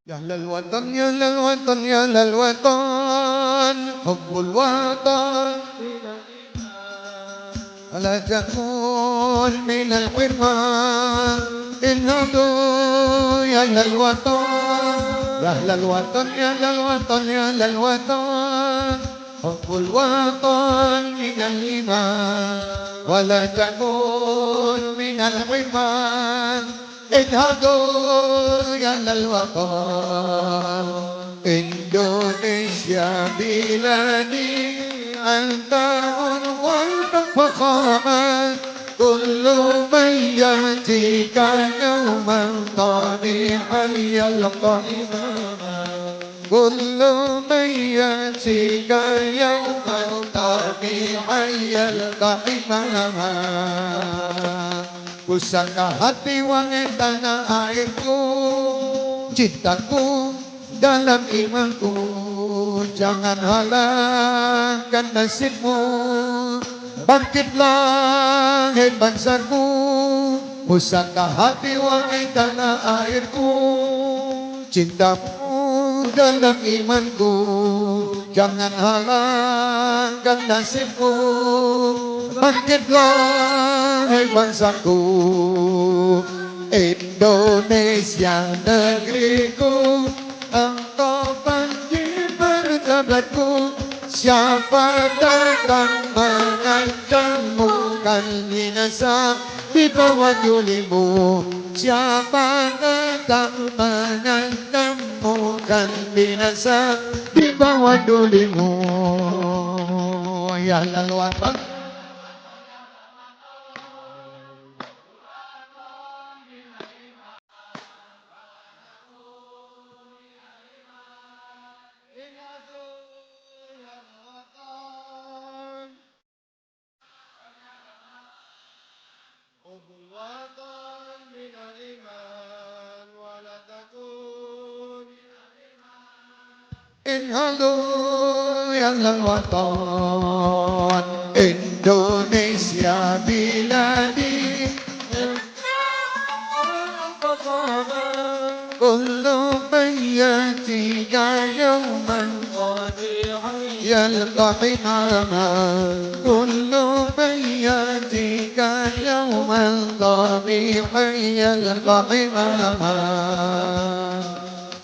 يا للوطن يا للوطن يا للوطن حب الوطن لا تكون من الحرمان انهضوا يا للوطن يا للوطن يا للوطن يا للوطن حب الوطن من الإيمان ولا تكون من الحرمان انهضوا يا للوطن إندونيسيا بلادي أنت عنوان فخامة كل من يأتيك يوما طريقا يلقى كل من يأتيك يوما طريقا يلقى إماما Pusaka hati wangi tanah airku, cintaku dalam imanku. Jangan halangkan nasibmu, bangkitlah hei bangsaku. Pusaka hati wangi tanah airku, cintamu dalam imanku. Jangan halangkan nasibmu, bangkitlah hei bangsaku. Indonesia negeriku, engkau banjir bersahabatku. Siapa datang mengancammu kan binasa di bawah julimu. Siapa datang mengancammu kan binasa di bawah julimu. Ya lalwatan Inhadu yang lewatan Indonesia biladi Kullu mayyatika yawman yalqa himama Kullu mayyatika yawman dhabihan yalqa himama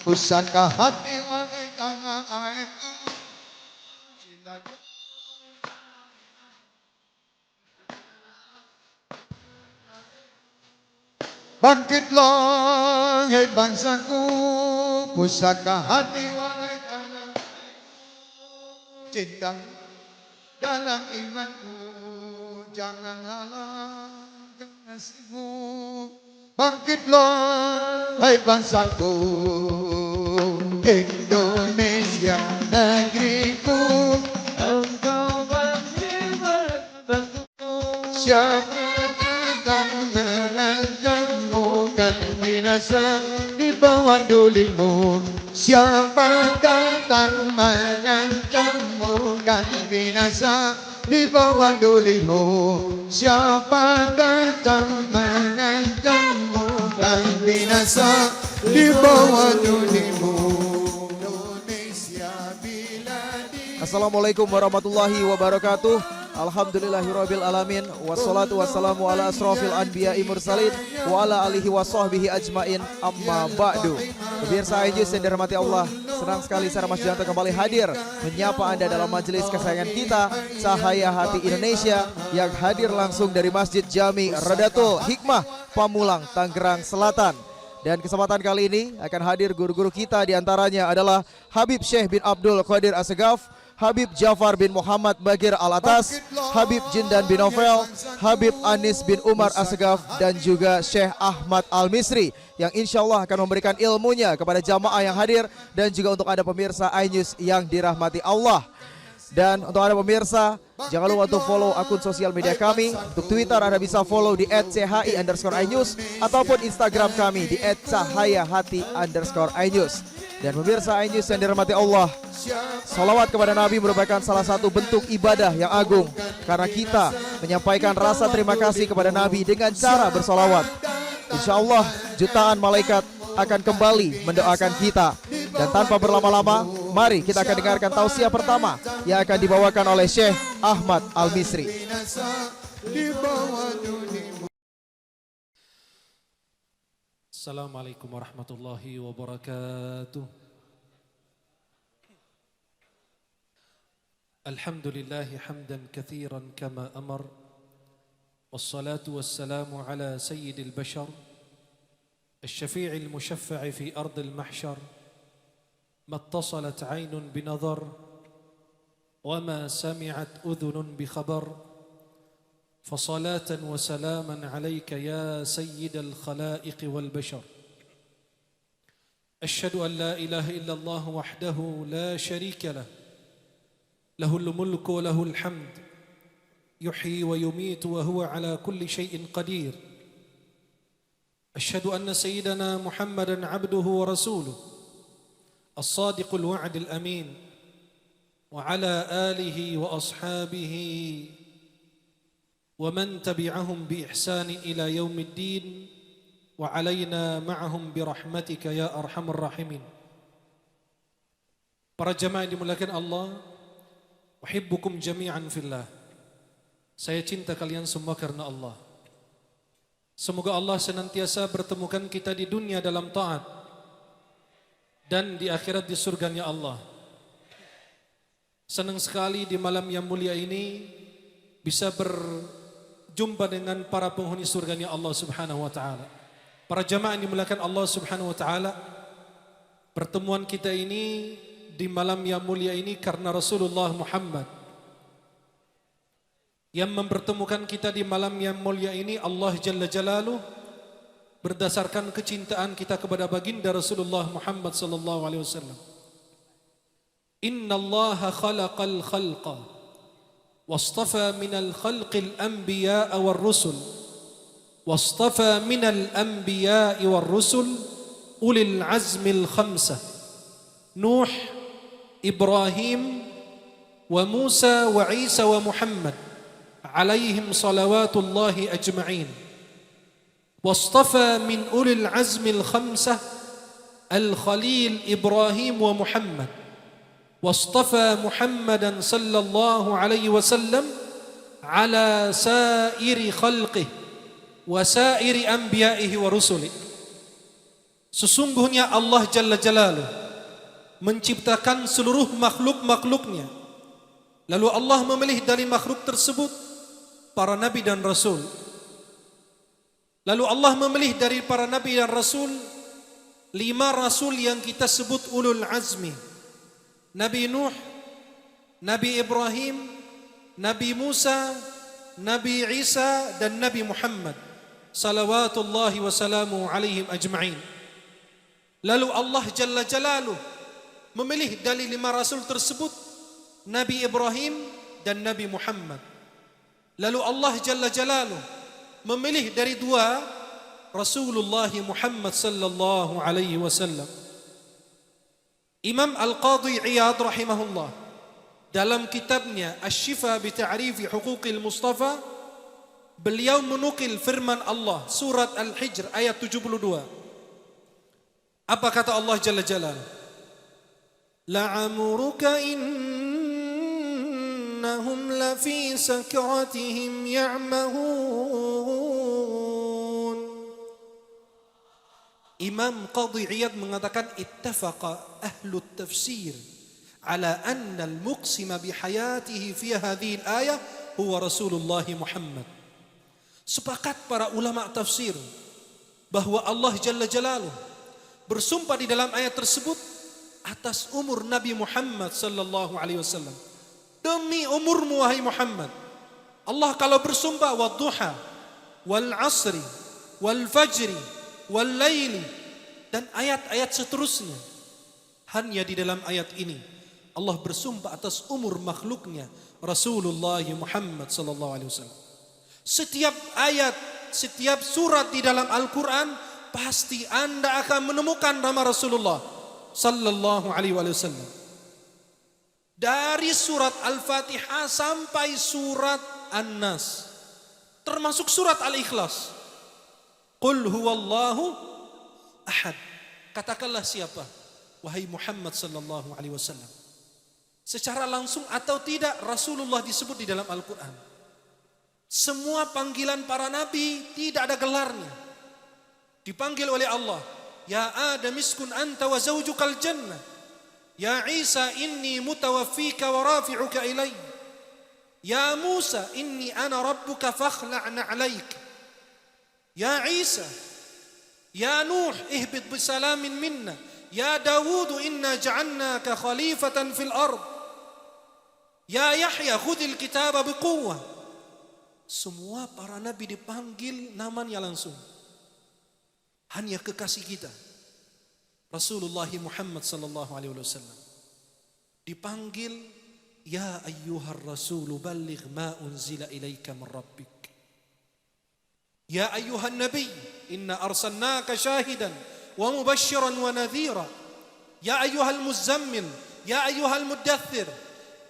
Pusaka hati Bangkitlah hei bangsaku, pusaka hati wahai tanah cinta dalam imanku, jangan halangkan nasibmu. Bangkitlah hei bangsaku, Indonesia negeriku, engkau banjir berbentuk. Siapa datang mengancammu kan binasa di bawah dulimu. Siapa datang mengancammu kan binasa di bawah dulimu. Siapa datang mengancammu kan binasa di bawah dulimu. Assalamualaikum warahmatullahi wabarakatuh. Alhamdulillahirabbil alamin wassalatu wassalamu ala asrofil anbiya'i mursalin wa ala alihi wa sahbihi ajmain amma ba'du. Pemirsa IJUS yang dirahmati Allah, senang sekali saya Mas Janto kembali hadir menyapa Anda dalam majelis kesayangan kita, Cahaya Hati Indonesia, yang hadir langsung dari Masjid Jami Radatul Hikmah Pamulang, Tangerang Selatan. Dan kesempatan kali ini akan hadir guru-guru kita, diantaranya adalah Habib Syekh bin Abdul Qadir Assegaf, Habib Jafar bin Muhammad Bagir Al-Atas, Habib Jindan bin Novel, Habib Anis bin Umar Assegaf, dan juga Syekh Ahmad Al-Misri yang insya Allah akan memberikan ilmunya kepada jamaah yang hadir dan juga untuk Anda pemirsa iNews yang dirahmati Allah. Dan untuk Anda pemirsa, jangan lupa untuk follow akun sosial media kami. Untuk Twitter Anda bisa follow di @chi_inews ataupun Instagram kami di @cahayahati_inews. Dan pemirsa iNews yang dirahmati Allah, salawat kepada Nabi merupakan salah satu bentuk ibadah yang agung, karena kita menyampaikan rasa terima kasih kepada Nabi dengan cara bersalawat. Insya Allah jutaan malaikat akan kembali mendoakan kita. Dan tanpa berlama-lama, mari kita akan dengarkan tausiah pertama yang akan dibawakan oleh Syekh Ahmad Al-Misri. Assalamualaikum warahmatullahi wabarakatuh. Alhamdulillahi hamdan kathiran kama amar. Wassalatu wassalamu ala sayyidil bashar, الشفيع المشفع في أرض المحشر. ما اتصلت عين بنظر وما سمعت أذن بخبر. فصلاة وسلاما عليك يا سيد الخلائق والبشر. أشهد أن لا إله إلا الله وحده لا شريك له، له الملك وله الحمد، يحيي ويميت وهو على كل شيء قدير. أشهد أن سيدنا محمدا عبده ورسوله الصادق الوعد الأمين، وعلى آله وأصحابه ومن تبعهم بإحسان إلى يوم الدين، وعلينا معهم برحمتك يا أرحم الراحمين. Para jamaah yang dimuliakan Allah, uhibbukum jami'an fillah. Saya cinta kalian semua karena Allah. Semoga Allah senantiasa bertemukan kita di dunia dalam taat dan di akhirat di surganya Allah. Senang sekali di malam yang mulia ini bisa berjumpa dengan para penghuni surganya Allah Subhanahu wa taala. Para jamaah yang dimuliakan Allah Subhanahu wa taala, pertemuan kita ini di malam yang mulia ini karena Rasulullah Muhammad. Yang mempertemukan kita di malam yang mulia ini Allah Jalla Jalaluh berdasarkan kecintaan kita kepada baginda Rasulullah Muhammad sallallahu alaihi wasallam. Inna Allah khalaqal khalqa wastafa minal khalqil anbiya'a war rusul wastafa minal anbiya'i war rusul ulil azmil khamsah Nuh, Ibrahim wa Musa wa Isa wa Muhammad عليهم صلوات الله أجمعين. واصطفى من أولي العزم الخمسة الخليل إبراهيم ومحمد. واصطفى محمدا صلى الله عليه وسلم على سائر خلقه وسائر أنبيائه ورسله. Sesungguhnya Allah Jalla Jalaluh menciptakan seluruh makhluk-makhluknya. Lalu Allah memilih dari makhluk tersebut para nabi dan rasul. Lalu Allah memilih dari para nabi dan rasul 5 rasul yang kita sebut ulul azmi. Nabi Nuh, Nabi Ibrahim, Nabi Musa, Nabi Isa dan Nabi Muhammad salawatullahi wassalamu alaihim ajma'in. Lalu Allah Jalla Jalaluh memilih dari 5 rasul tersebut Nabi Ibrahim dan Nabi Muhammad. Lalu Allah Jalla Jalaluh memilih dari 2 Rasulullah Muhammad sallallahu alaihi wasallam. Imam Al-Qadhi Iyad rahimahullah dalam kitabnya Asy-Syifa bi Ta'rifi Huquqil Mustafa, beliau menukil firman Allah surat Al-Hijr ayat 72. Apa kata Allah Jalla Jalaluh? La'amuruka innahum lafi sakratihim ya'mahun. Imam Qadhi Iyad mengatakan ittafaqa ahlu tafsir ala anna al-muqsima bihayatihi fi hadhihi al-ayah huwa Rasulullah Muhammad. Sepakat para ulama tafsir bahwa Allah Jalla Jalaluh bersumpah di dalam ayat tersebut atas umur Nabi Muhammad sallallahu alaihi wasallam. Demi umurmu wahai Muhammad. Allah kalau bersumpah wadduha wal asri wal fajri wal laili dan ayat-ayat seterusnya. Hanya di dalam ayat ini Allah bersumpah atas umur makhluknya Rasulullah Muhammad sallallahu alaihi wasallam. Setiap ayat, setiap surat di dalam Al-Qur'an pasti Anda akan menemukan nama Rasulullah sallallahu alaihi wasallam. Dari surat Al-Fatihah sampai surat An-Nas, termasuk surat Al-Ikhlas. Qul huwallahu ahad. Katakanlah siapa? Wahai Muhammad sallallahu alaihi wasallam. Secara langsung atau tidak Rasulullah disebut di dalam Al-Quran. Semua panggilan para nabi tidak ada gelarnya. Dipanggil oleh Allah. Ya Adam iskun anta wa zawjukal jannah. Ya Isa inni mutawaffika wa rafi'uka ilayya. Ya Musa inni ana rabbuka fakhla'na 'alaik. Ya Isa, ya Nuh ihbit bisalamin minna. Ya Dawud inna ja'alnaka khalifatan fil ard. Ya Yahya khudil kitaba biquwwah. Semua para nabi dipanggil namanya langsung. Hanya kekasih kita Rasulullah Muhammad sallallahu alaihi wasallam dipanggil ya ayyuhar rasul balligh ma unzila ilaika min rabbik. Ya ayyuhan nabiy inna arsalnaka syahidan wa mubasysyiran wa nadhira. Ya ayyuhal muzammil, ya ayyuhal muddaththir.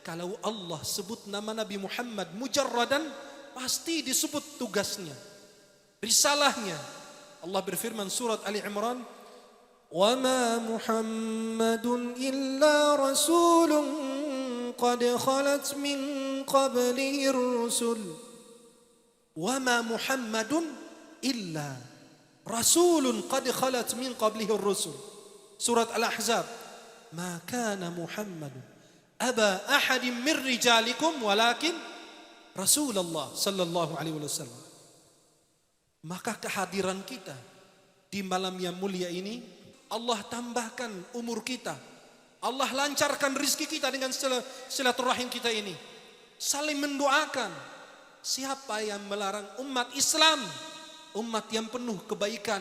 Kalau Allah sebut nama Nabi Muhammad mujarradan, pasti disebut tugasnya, risalahnya. Allah berfirman surat Ali Imran, "Wa ma Muhammadun illa rasulun qad khalat min qablihi ar-rusul." Wa ma Muhammadun illa rasulun qad khalat min qablihi ar-rusul. Surat Al-Ahzab, "Ma kana Muhammadun aba ahadin min rijalikum walakin Rasulullah sallallahu alaihi wasallam." Maka kehadiran kita di malam yang mulia ini, Allah tambahkan umur kita, Allah lancarkan rizki kita dengan silaturahim kita ini. Saling mendoakan. Siapa yang melarang umat Islam, umat yang penuh kebaikan,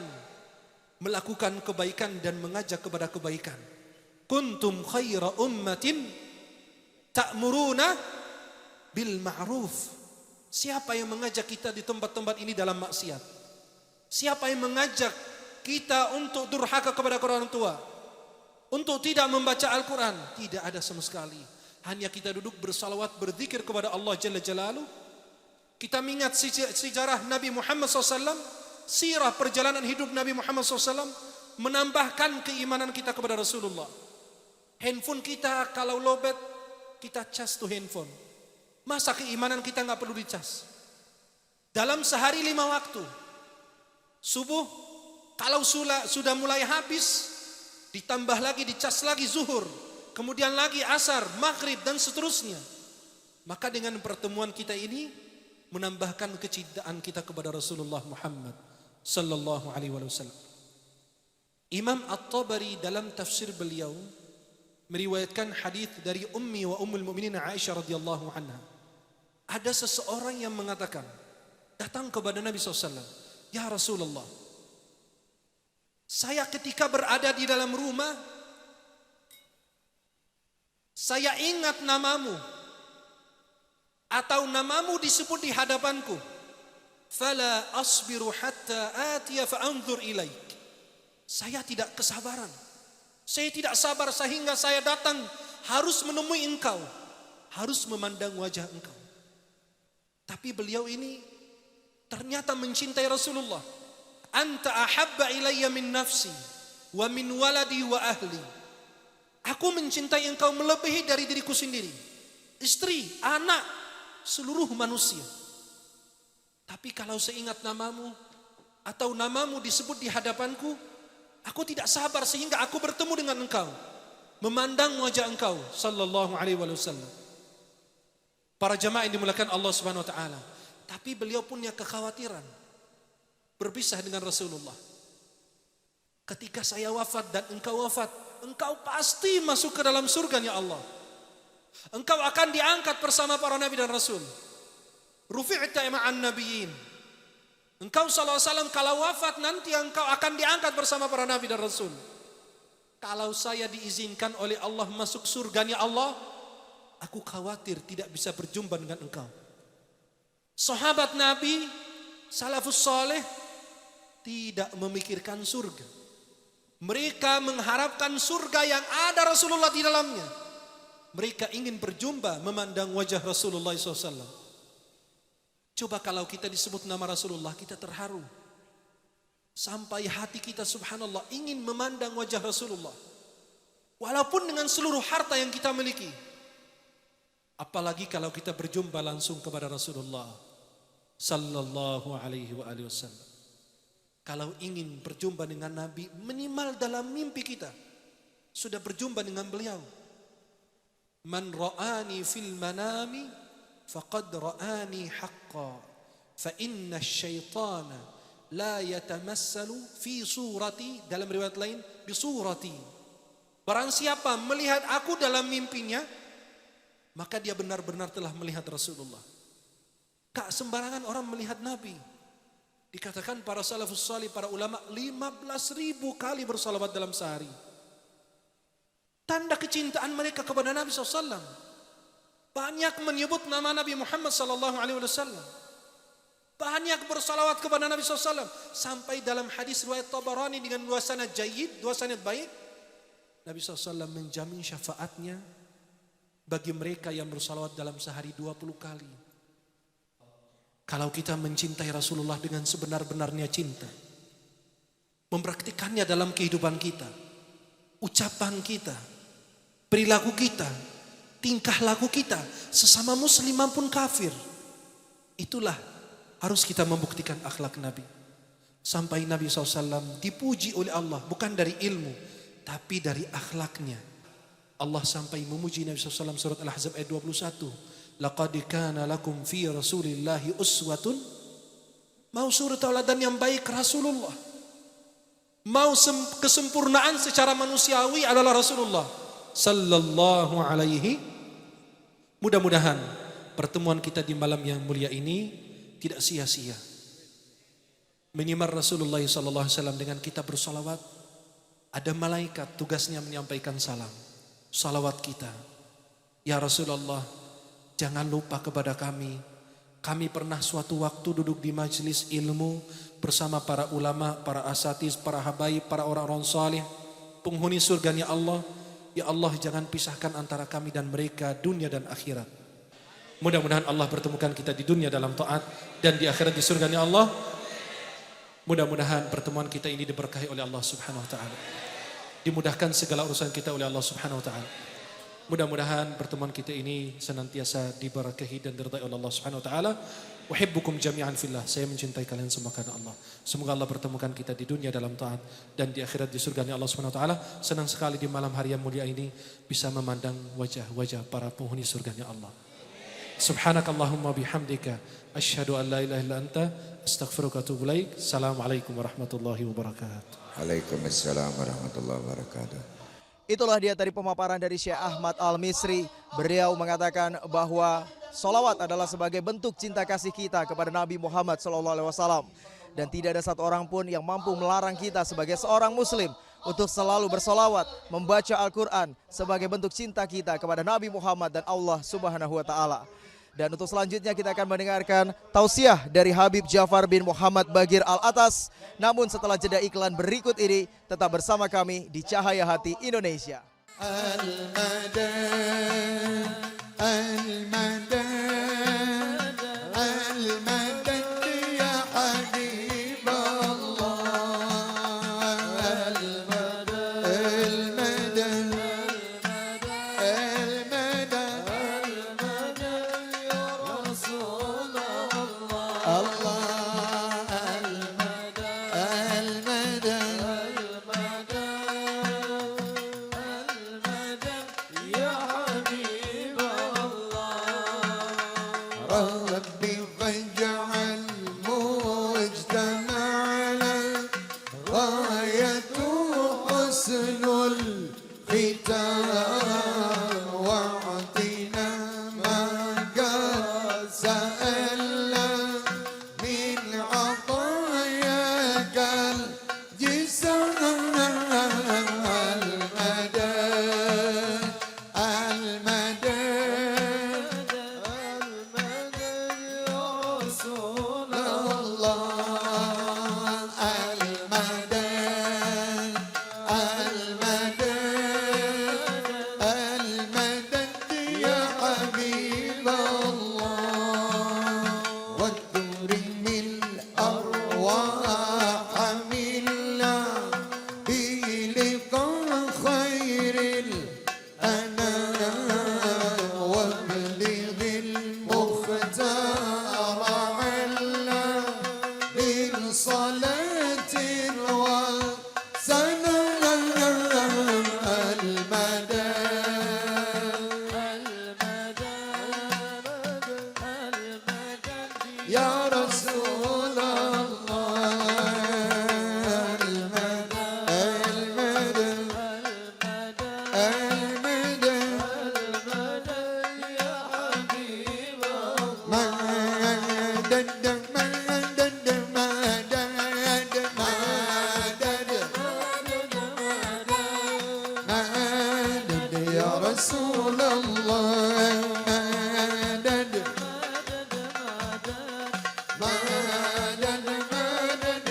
melakukan kebaikan dan mengajak kepada kebaikan? Kuntum khaira ummatin ta'muruna bil ma'ruf. Siapa yang mengajak kita di tempat-tempat ini dalam maksiat? Siapa yang mengajak kita untuk durhaka kepada orang tua? Untuk tidak membaca Al-Quran? Tidak ada sama sekali. Hanya kita duduk bersalawat, berzikir kepada Allah Jalla Jalaluh. Kita mengingat sejarah Nabi Muhammad SAW, sirah perjalanan hidup Nabi Muhammad SAW, menambahkan keimanan kita kepada Rasulullah. Handphone kita kalau lowbat, kita cas tuh handphone. Masa keimanan kita nggak perlu dicas? Dalam sehari 5 waktu, subuh kalau sudah mulai habis, ditambah lagi, dicas lagi zuhur, kemudian lagi asar, maghrib dan seterusnya. Maka dengan pertemuan kita ini menambahkan kecintaan kita kepada Rasulullah Muhammad sallallahu alaihi wasallam. Imam At-Tabari dalam tafsir beliau meriwayatkan hadis dari ummi wa ummul mukminin Aisyah radhiyallahu anha. Ada seseorang yang mengatakan, datang kepada Nabi SAW, "Ya Rasulullah, saya ketika berada di dalam rumah, saya ingat namamu, atau namamu disebut di hadapanku. Fala asbiru hatta atiya fa anzur ilaik." Saya tidak kesabaran. Saya tidak sabar sehingga saya datang harus menemui engkau, harus memandang wajah engkau. Tapi beliau ini ternyata mencintai Rasulullah. Anta ahabba ilayya min nafsi wa min waladi wa ahli. Aku mencintai engkau melebihi dari diriku sendiri, istri, anak, seluruh manusia. Tapi kalau seingat namamu atau namamu disebut di hadapanku, aku tidak sabar sehingga aku bertemu dengan engkau, memandang wajah engkau sallallahu alaihi wasallam. Para jamaah yang dimuliakan Allah Subhanahu wa taala. Tapi beliau punya kekhawatiran berpisah dengan Rasulullah. Ketika saya wafat dan engkau wafat, engkau pasti masuk ke dalam surga-Nya Allah. Engkau akan diangkat bersama para nabi dan rasul. Rufi'ta ma'an nabiyyin. Engkau sallallahu alaihi wasallam kalau wafat nanti engkau akan diangkat bersama para nabi dan rasul. Kalau saya diizinkan oleh Allah masuk surganya Allah, aku khawatir tidak bisa berjumpa dengan engkau. Sahabat Nabi, salafus saleh tidak memikirkan surga. Mereka mengharapkan surga yang ada Rasulullah di dalamnya. Mereka ingin berjumpa, memandang wajah Rasulullah SAW. Coba kalau kita disebut nama Rasulullah, kita terharu. Sampai hati kita subhanallah ingin memandang wajah Rasulullah. Walaupun dengan seluruh harta yang kita miliki. Apalagi kalau kita berjumpa langsung kepada Rasulullah sallallahu alaihi wasallam. Kalau ingin berjumpa dengan Nabi, minimal dalam mimpi kita sudah berjumpa dengan beliau. Man ra'ani fil manami faqad ra'ani haqqa. Fa inna syaitana la yatamassalu fi surati, dalam riwayat lain bi surati. Barang siapa melihat aku dalam mimpinya, maka dia benar-benar telah melihat Rasulullah. Kak, sembarangan orang melihat Nabi. Dikatakan para salafus salih, para ulama 15.000 kali bersalawat dalam sehari. Tanda kecintaan mereka kepada Nabi SAW. Banyak menyebut nama Nabi Muhammad SAW. Banyak bersalawat kepada Nabi SAW. Sampai dalam hadis riwayat Tabarani dengan dua sanad jayyid, dua sanad baik, Nabi SAW menjamin syafaatnya bagi mereka yang bersalawat dalam sehari 20 kali. Kalau kita mencintai Rasulullah dengan sebenar-benarnya cinta, mempraktikannya dalam kehidupan kita, ucapan kita, perilaku kita, tingkah laku kita, sesama muslim maupun kafir, itulah harus kita membuktikan akhlak Nabi. Sampai Nabi SAW dipuji oleh Allah, bukan dari ilmu, tapi dari akhlaknya. Allah sampai memuji Nabi SAW surat Al-Ahzab ayat 21. Laqad kana lakum fi Rasulillahi uswatun. Mau suri tauladan yang baik Rasulullah. Mau kesempurnaan secara manusiawi adalah Rasulullah sallallahu alaihi. Mudah-mudahan pertemuan kita di malam yang mulia ini tidak sia-sia. Menyimar Rasulullah sallallahu alaihi wasallam dengan kita bersalawat. Ada malaikat tugasnya menyampaikan salam. Salawat kita. Ya Rasulullah, jangan lupa kepada kami. Kami pernah suatu waktu duduk di majelis ilmu bersama para ulama, para asatiz, para habaib, para orang-orang saleh, penghuni surganya Allah. Ya Allah, jangan pisahkan antara kami dan mereka dunia dan akhirat. Mudah-mudahan Allah pertemukan kita di dunia dalam taat dan di akhirat di surganya Allah. Mudah-mudahan pertemuan kita ini diberkahi oleh Allah Subhanahu wa taala. Dimudahkan segala urusan kita oleh Allah Subhanahu wa taala. Mudah-mudahan pertemuan kita ini senantiasa diberkahi dan diridai oleh Allah Subhanahu wa taala. Uhibbukum jami'an fillah. Saya mencintai kalian semua karena Allah. Semoga Allah pertemukan kita di dunia dalam taat dan di akhirat di surganya Allah Subhanahu wa taala. Senang sekali di malam hari yang mulia ini bisa memandang wajah-wajah para penghuni surganya Allah. Subhanakallahumma bihamdika asyhadu an la ilaha illa anta astaghfiruka wa atubu ilaik. Assalamualaikum warahmatullahi wabarakatuh. Waalaikumsalam warahmatullahi wabarakatuh. Itulah dia tadi pemaparan dari Syekh Ahmad Al-Misri. Beliau mengatakan bahwa solawat adalah sebagai bentuk cinta kasih kita kepada Nabi Muhammad SAW. Dan tidak ada satu orang pun yang mampu melarang kita sebagai seorang muslim untuk selalu bersolawat, membaca Al-Quran sebagai bentuk cinta kita kepada Nabi Muhammad dan Allah Subhanahu wa taala. Dan untuk selanjutnya kita akan mendengarkan tausiah dari Habib Ja'far bin Muhammad Bagir Al-Atas. Namun setelah jeda iklan berikut ini, tetap bersama kami di Cahaya Hati Indonesia. Al-Madad, Al-Madad, Al-Madad ya Habiballah. Al-Madad, Al-Madad, Al-Madad, Al-Madad ya Rasulullah. Allah, Al-Madad, Al-Madad, ربي فاجعل مجتمعنا غاية حسن الختام واعطنا ما قد سألنا من عطاياك الجسام المدد المدد المدد رسول الله مدد مدد مدد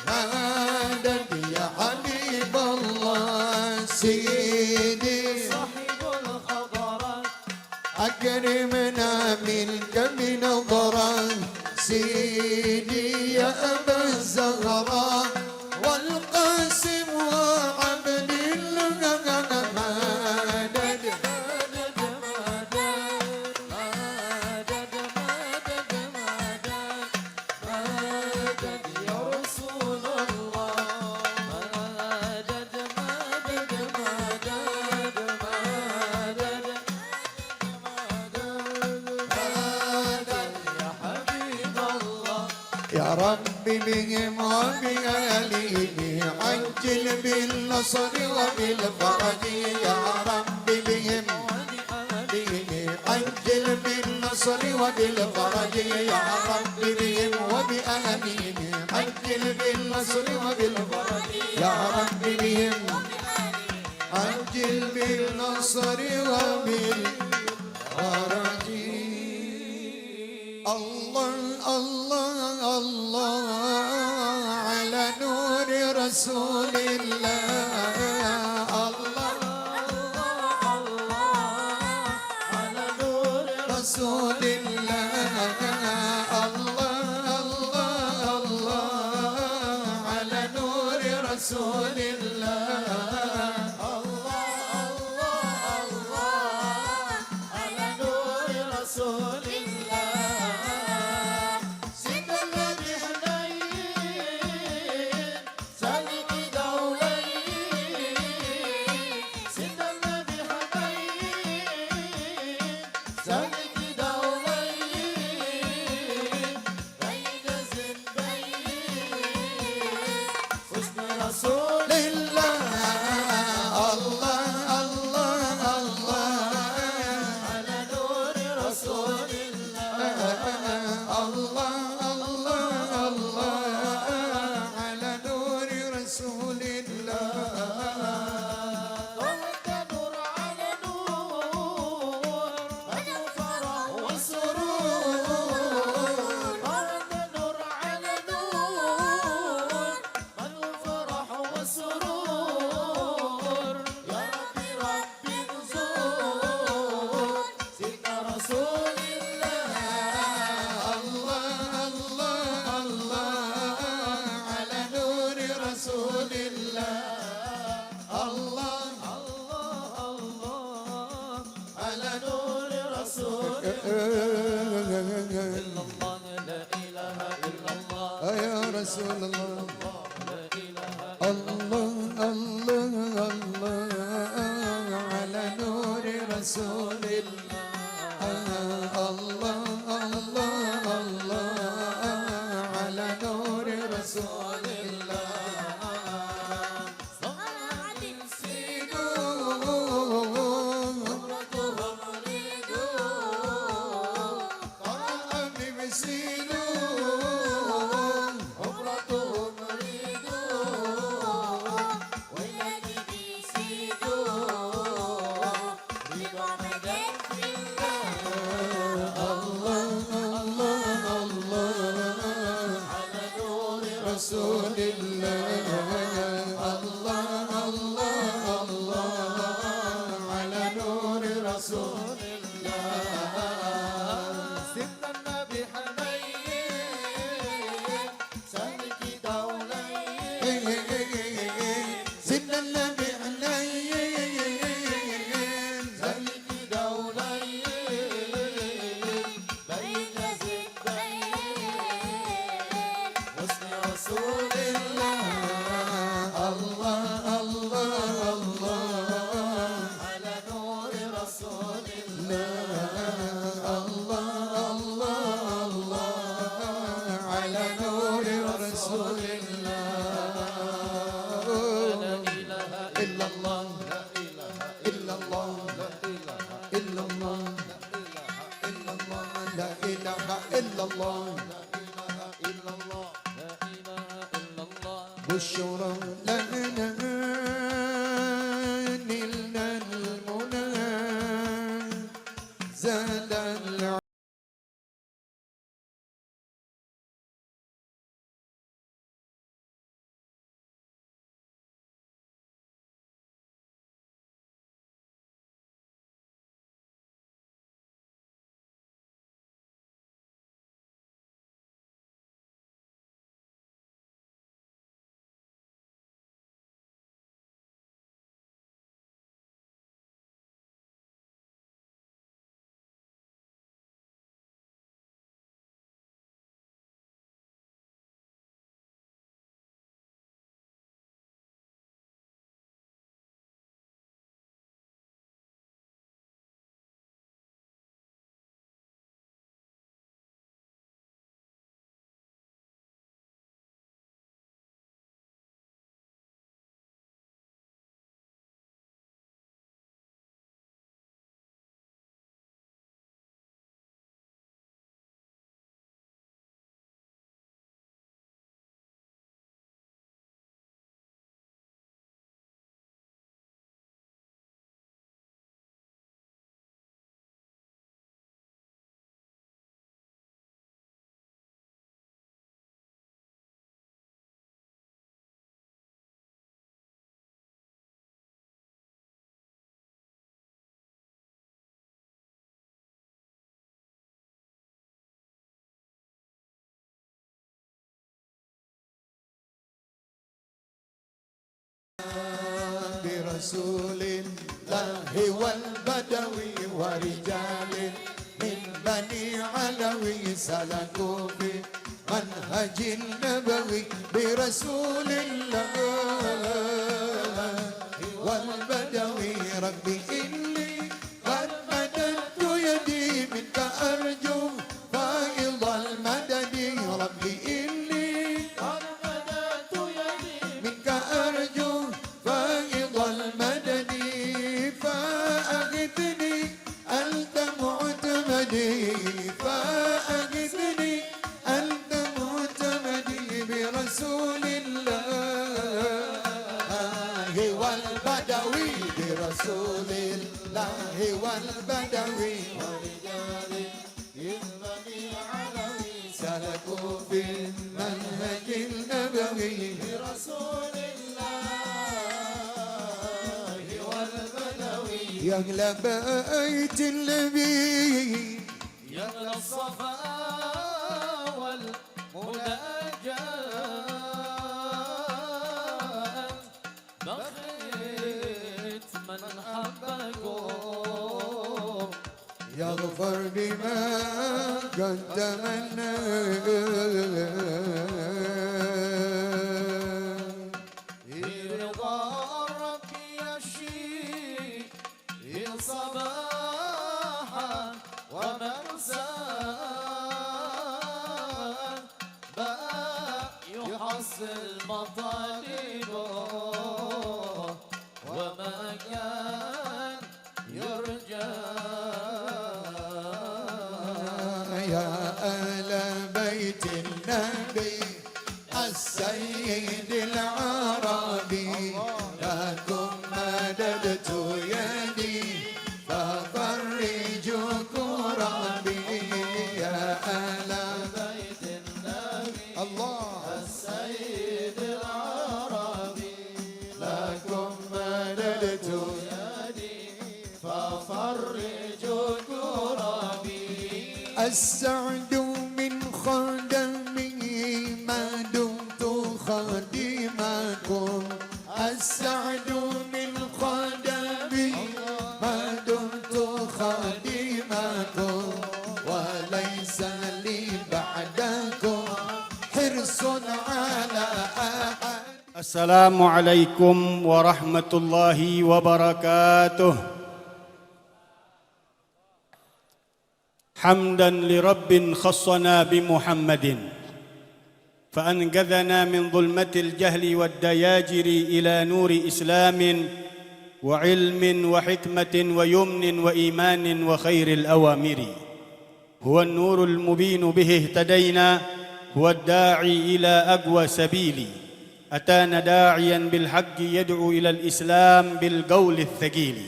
مدد يا حبيب الله سيدي صاحب الخضراء أكرمنا منك بنظرة سيدي يا أبا الزهراء والقاسم وعبد يا ربي بهم وبآلهم عجل بالنصر وبالفرج يا ربي بهم عجل بالنصر وبالفرج يا ربي بهم وبآلهم عجل بالنصر وبالفرج يا ربي بهم عجل بالنصر وبالفرج الله الله الله على نور رسول الله الله الله على نور رسول الله الله الله الله على نور رسول الله الله الله الله على نور رسول الله رسول الله الله الله الله على نور رسول الله الله الله الله على نور رسول الله ضوءك نور على نور هدى فرح وسرور ضوءك نور على نور هدى فرح وسرور يا ربي ربي نزور سيدنا رسول الله الله الله الله على نور رسول الله الله الله الله على نور رسول الله لا إله إلا الله يا رسول الله الله الله الله على نور رسول الله الله الله الله على نور رسول الله Again. illallah, la ilaha illallah, la ilaha illallah, la ilaha illallah, la ilaha illallah, la ilaha illallah. Bushra lana nilna al-muna zala al برسول الله والبدوي ورجال من بني علوي سلكوا في منهج النبوي برسول الله والبدوي ربي إني قد مددت يدي منك أرجو فائض المدد ربي إني قد مددت يدي منك أرجو فائض المدد فأغثني أنت معتمدي فأغثني أنت معتمدي برسول الله والبدوي برسول الله والبدوي ورجال يمني علوي سلكوا في المنهج النبوي برسول الله والبدوي يغلى بيت النبي يغلى الصفا والمناجاة بخيت من حبكم يغفر بما قدم رضا ربي يشفي صباحا ومساء بقى يحصل مطالبه وما كان يرجى يا أهل بيت النبي السيد العربي لكم مددت يدي ففرجوا كربي يا أهل بيت النبي الله السيد العربي لكم مددت يدي ففرجوا كربي السعد من خدمه ما دمت خادمكم السعد من خدمه ما دمت خادمكم وليس لي بعدكم حرص على أحد. السلام عليكم ورحمة الله وبركاته. حمدا لرب خصنا بمحمد فأنقذنا من ظلمة الجهل والدياجر إلى نور إسلام وعلم وحكمة ويمن وإيمان وخير الأوامر. هو النور المبين به اهتدينا، هو الداعي إلى أقوى سبيل. أتانا داعيا بالحق يدعو إلى الإسلام بالقول الثقيل.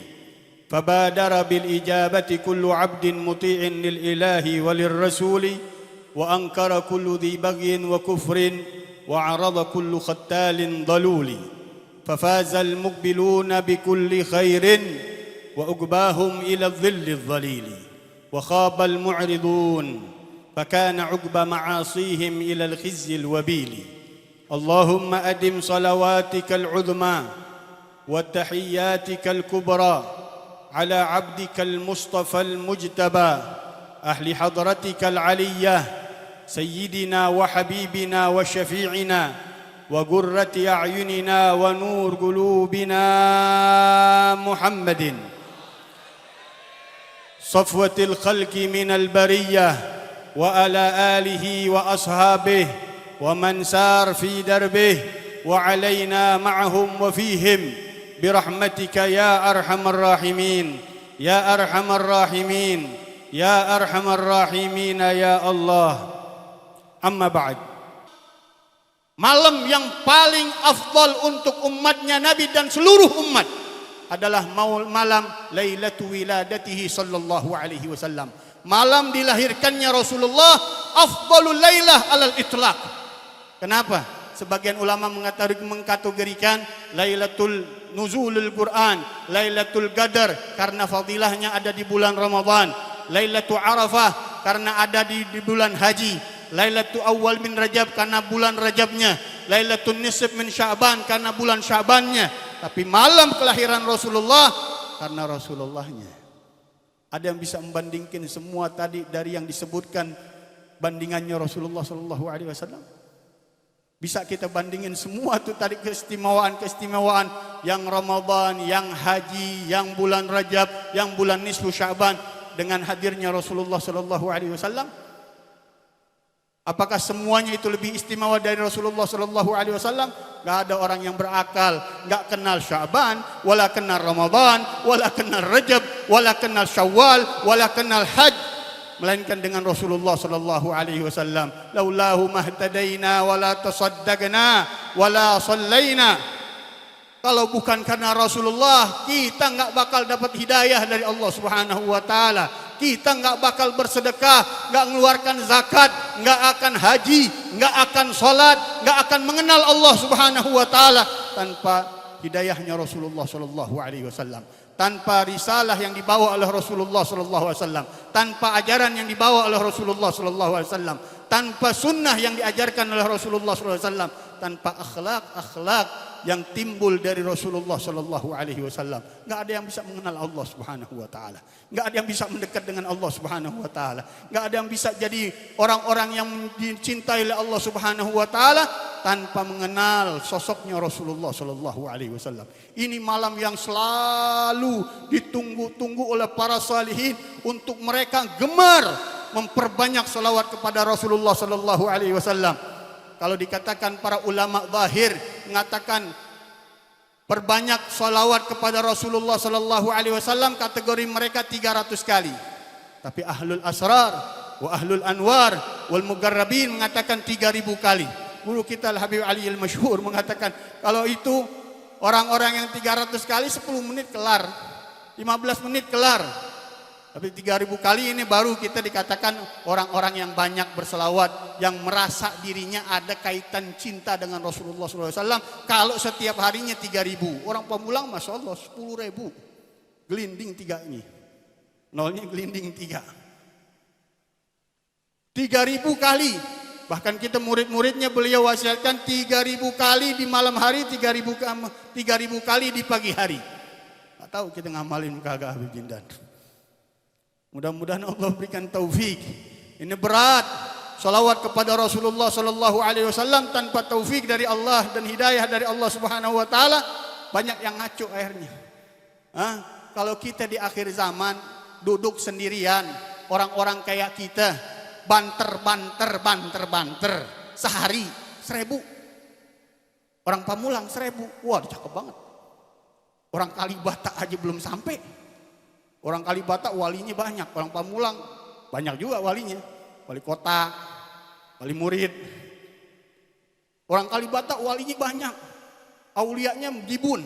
فبادر بالإجابة كل عبد مطيع للإله وللرسول، وأنكر كل ذي بغي وكفر، وعرض كل ختال ضلول. ففاز المقبلون بكل خير، وأقباهم إلى الظل الظليل. وخاب المعرضون، فكان عقب معاصيهم إلى الخزي الوبيل. اللهم أدم صلواتك العظمى وتحياتك الكبرى على عبدك المصطفى المجتبى، أهل حضرتك العلية، سيدنا وحبيبنا وشفيعنا وقرة أعيننا ونور قلوبنا محمد، صفوة الخلق من البرية، وعلى آله وأصحابه ومن سار في دربه، وعلينا معهم وفيهم برحمتك يا أرحم الراحمين يا أرحم الراحمين يا أرحم الراحمين يا الله. Amma ba'd. Malam yang paling afdal untuk umatnya Nabi dan seluruh umat adalah malam Lailatu Wiladatihi sallallahu alaihi wasallam. Malam dilahirkannya Rasulullah, afdalul lailah alal itlaq. Kenapa? Sebagian ulama mengkategorikan Lailatul Nuzulul Quran, Lailatul Qadar karena fadilahnya ada di bulan Ramadan, Lailatul Arafah karena ada di bulan haji, Lailatul Awal min Rajab karena bulan Rajabnya, Lailatul Nisf min Sya'ban karena bulan Sya'bannya. Tapi malam kelahiran Rasulullah karena Rasulullahnya. Ada yang bisa membandingkan semua tadi dari yang disebutkan bandingannya Rasulullah sallallahu alaihi wasallam? Bisa kita bandingin semua tuh tadi keistimewaan yang Ramadan, yang haji, yang bulan Rajab, yang bulan nisfu Sya'ban dengan hadirnya Rasulullah sallallahu alaihi wasallam? Apakah semuanya itu lebih istimewa dari Rasulullah sallallahu alaihi wasallam? Enggak ada orang yang berakal enggak kenal Sya'ban, wala kenal Ramadan, wala kenal Rajab, wala kenal Syawal, wala kenal Hajj, melainkan dengan Rasulullah sallallahu alaihi wasallam. Laulahu mahtadaina wala tasaddaqna wala sallaina. Kalau bukan karena Rasulullah, kita enggak bakal dapat hidayah dari Allah Subhanahu wa taala. Kita enggak bakal bersedekah, enggak mengeluarkan zakat, enggak akan haji, enggak akan salat, enggak akan mengenal Allah Subhanahu wa taala tanpa hidayahnya Rasulullah sallallahu alaihi wasallam. Tanpa risalah yang dibawa oleh Rasulullah sallallahu alaihi wasallam, tanpa ajaran yang dibawa oleh Rasulullah sallallahu alaihi wasallam, tanpa sunnah yang diajarkan oleh Rasulullah sallallahu alaihi wasallam, tanpa akhlak yang timbul dari Rasulullah sallallahu alaihi wasallam, enggak ada yang bisa mengenal Allah Subhanahu wa taala. Enggak ada yang bisa mendekat dengan Allah Subhanahu wa taala. Enggak ada yang bisa jadi orang-orang yang dicintai oleh Allah Subhanahu wa taala tanpa mengenal sosoknya Rasulullah sallallahu alaihi wasallam. Ini malam yang selalu ditunggu-tunggu oleh para salihin untuk mereka gemar memperbanyak salawat kepada Rasulullah sallallahu alaihi wasallam. Kalau dikatakan para ulama zahir mengatakan perbanyak salawat kepada Rasulullah sallallahu alaihi wasallam, kategori mereka 300 kali. Tapi ahlul asrar wa ahlul anwar wal mugarrabin mengatakan 3000 kali. Guru kita Al-Habib Ali Al-Masyhur mengatakan kalau itu orang-orang yang 300 kali 10 menit kelar, 15 menit kelar. Tapi 3000 kali ini baru kita dikatakan orang-orang yang banyak berselawat, yang merasa dirinya ada kaitan cinta dengan Rasulullah SAW. Kalau setiap harinya 3000, orang pemulang Masya Allah 10.000. Gelinding 3 ini. Nolnya gelinding 3. 3000 kali. Bahkan kita murid-muridnya beliau wasiatkan 3000 kali di malam hari, 3000 kali di pagi hari. Gak tahu kita ngamalin kagak Habib Jindan. Mudah-mudahan Allah berikan taufik. Ini berat. Salawat kepada Rasulullah sallallahu alaihi wasallam tanpa taufik dari Allah dan hidayah dari Allah Subhanahu wa taala, banyak yang ngaco akhirnya. Kalau kita di akhir zaman duduk sendirian, orang-orang kayak kita banter sehari 1000. Orang Pamulang 1000. Wah, cakep banget. Orang Kalibata aja belum sampai. Orang Kalibata walinya banyak, orang Pamulang banyak juga walinya. Wali kota, wali murid. Orang Kalibata walinya banyak. Aulianya Gibun.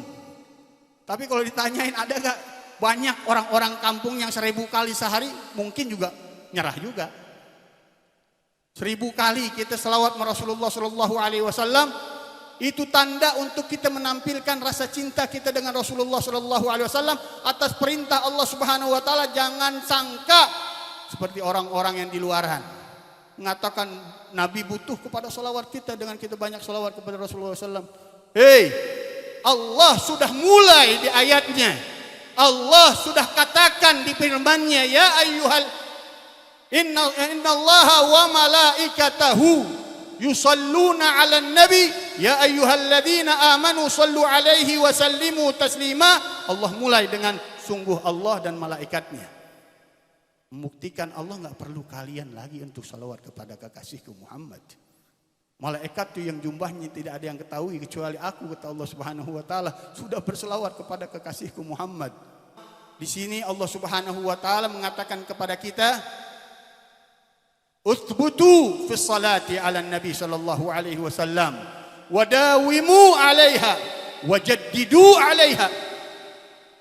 Tapi kalau ditanyain ada gak banyak orang-orang kampung yang 1000 kali sehari, mungkin juga nyerah juga. 1000 kali kita selawat Rasulullah Sallallahu Alaihi Wasallam, itu tanda untuk kita menampilkan rasa cinta kita dengan Rasulullah Sallallahu Alaihi Wasallam atas perintah Allah Subhanahu Wa Taala. Jangan sangka seperti orang-orang yang di luaran mengatakan Nabi butuh kepada salawat kita dengan kita banyak salawat kepada Rasulullah SAW. Hei, Allah sudah mulai di ayatnya. Allah sudah katakan di firman-Nya, ya ayyuhal innallaha wa malaikatahu yusalluna 'alan nabi ya ayyuhalladzina amanu sallu 'alaihi wa sallimu taslima. Allah mulai dengan sungguh Allah dan malaikatnya. Membuktikan Allah nggak perlu kalian lagi untuk salawat kepada kekasihku Muhammad. Malaikat itu yang jumlahnya tidak ada yang ketahui kecuali aku, kata Allah Subhanahu wa taala, sudah berselawat kepada kekasihku Muhammad. Di sini Allah Subhanahu wa taala mengatakan kepada kita, uthbutu fi salati ala nabi sallallahu alaihi wasallam wadawimu 'alaiha wajaddidu 'alaiha.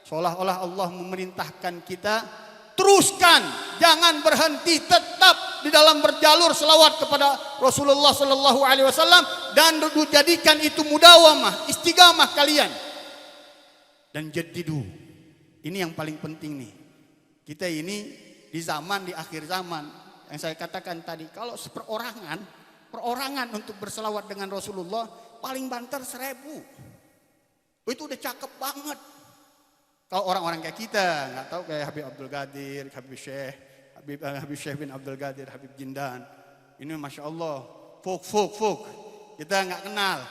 Seolah-olah Allah memerintahkan kita teruskan, jangan berhenti, tetap di dalam berjalur selawat kepada Rasulullah Sallallahu Alaihi Wasallam dan jadikan itu mudawamah, istiqamah kalian. Dan jadidu, ini yang paling penting nih. Kita ini di akhir zaman yang saya katakan tadi, kalau perorangan untuk berselawat dengan Rasulullah paling banter 1000. Itu udah cakep banget. Kalau orang-orang kayak kita nggak tahu, kayak Habib Abdul Qadir, Habib Syekh bin Abdul Qadir, Habib Jindan, ini masya Allah, folk, kita nggak kenal.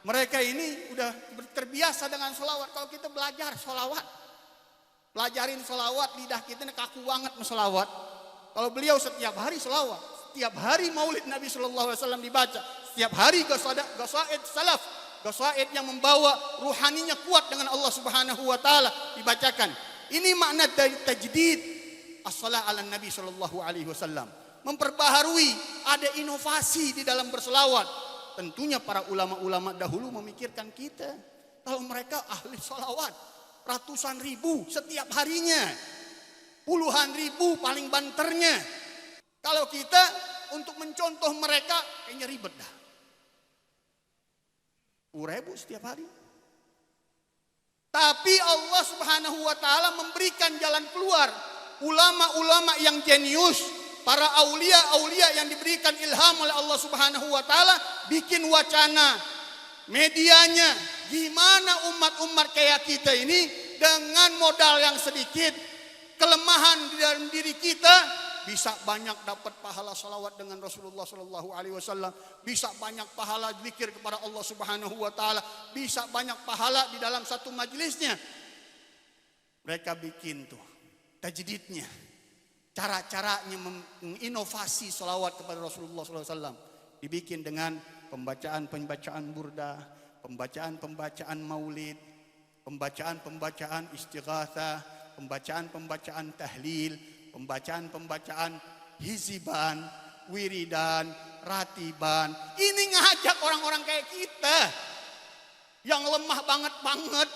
Mereka ini udah terbiasa dengan sholawat. Kalau kita belajar sholawat, pelajarin sholawat, lidah kita kaku banget selawat. Kalau beliau setiap hari sholawat, setiap hari maulid Nabi Sallallahu Alaihi Wasallam dibaca, setiap hari qasaid salaf, qasaid yang membawa ruhaninya kuat dengan Allah Subhanahu wa taala dibacakan. Ini makna dari tajdid as-shalah ala Nabi sallallahu alaihi wasallam. Memperbaharui, ada inovasi di dalam berselawat. Tentunya para ulama-ulama dahulu memikirkan kita. Kalau mereka ahli salawat ratusan ribu setiap harinya, puluhan ribu paling banternya. Kalau kita untuk mencontoh mereka kayaknya ribet dah. 1000 setiap hari. Tapi Allah Subhanahu wa taala memberikan jalan keluar. Ulama-ulama yang jenius, para aulia-aulia yang diberikan ilham oleh Allah Subhanahu wa taala bikin wacana. Medianya, gimana umat-umat kayak kita ini dengan modal yang sedikit, kelemahan di dalam diri kita, bisa banyak dapat pahala salawat dengan Rasulullah Sallallahu Alaihi Wasallam, bisa banyak pahala zikir kepada Allah Subhanahu Wa Taala, bisa banyak pahala di dalam satu majelisnya. Mereka bikin tuh tajdidnya, cara-caranya menginovasi salawat kepada Rasulullah Sallallahu Alaihi Wasallam, dibikin dengan pembacaan burda, pembacaan maulid, pembacaan istighatsah, pembacaan tahlil, pembacaan hiziban, wiridan, ratiban. Ini ngajak orang-orang kayak kita yang lemah banget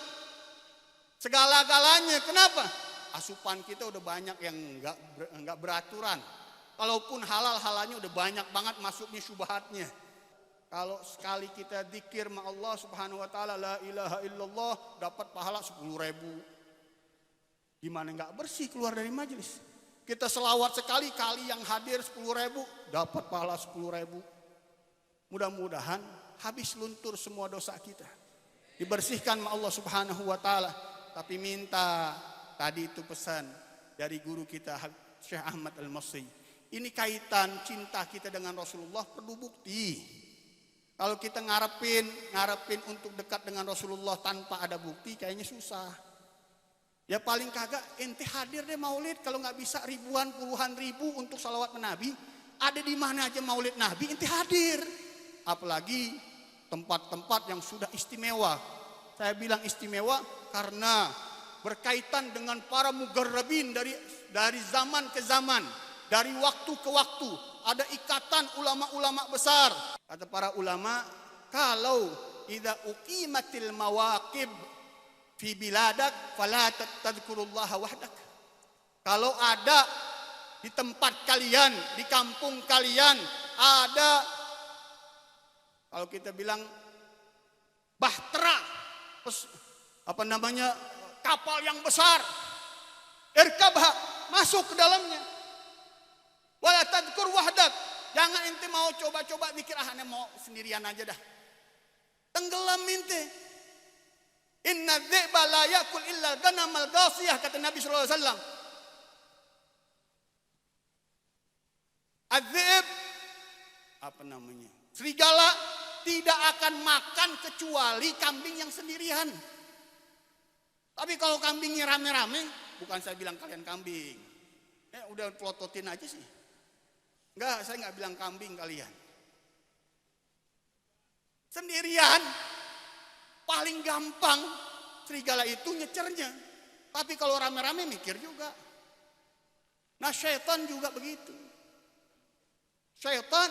segala-galanya. Kenapa? Asupan kita udah banyak yang enggak beraturan. Kalaupun halal-halalnya udah banyak banget masuknya syubhatnya. Kalau sekali kita zikir sama Allah Subhanahu wa taala la ilaha illallah dapat pahala 10.000. Gimana enggak bersih keluar dari majelis? Kita selawat sekali yang hadir 10.000 dapat pahala 10.000. Mudah-mudahan habis luntur semua dosa kita, dibersihkan sama Allah Subhanahu wa taala. Tapi minta tadi itu pesan dari guru kita Syekh Ahmad Al-Masri. Ini kaitan cinta kita dengan Rasulullah perlu bukti. Kalau kita ngarepin untuk dekat dengan Rasulullah tanpa ada bukti kayaknya susah. Ya paling kagak ente hadir deh maulid, kalau nggak bisa ribuan puluhan ribu untuk salawat Nabi, ada di mana aja maulid Nabi ente hadir. Apalagi tempat-tempat yang sudah istimewa. Saya bilang istimewa karena berkaitan dengan para mugarrabin dari zaman ke zaman, dari waktu ke waktu, ada ikatan ulama-ulama besar. Kata para ulama, kalau idza uqimatil mawaqib fi biladak fala tadhkurullaha wahdak. Kalau ada di tempat kalian, di kampung kalian ada, kalau kita bilang bahtera, kapal yang besar, irkabha, masuk ke dalamnya. Wala tadhkur wahdak, jangan ente mau coba-coba mikir ane mau sendirian aja dah. Tenggelam ente. Inna dzi'ba la yakul illa ganamal ghasiyah, kata Nabi sallallahu alaihi wasallam. Adzib, serigala tidak akan makan kecuali kambing yang sendirian. Tapi kalau kambingnya rame-rame, bukan saya bilang kalian kambing. Udah pelototin aja sih. Enggak, saya enggak bilang kambing kalian. Sendirian, paling gampang serigala itu nyecernya. Tapi kalau rame-rame mikir juga. Nah, syaitan juga begitu. Syaitan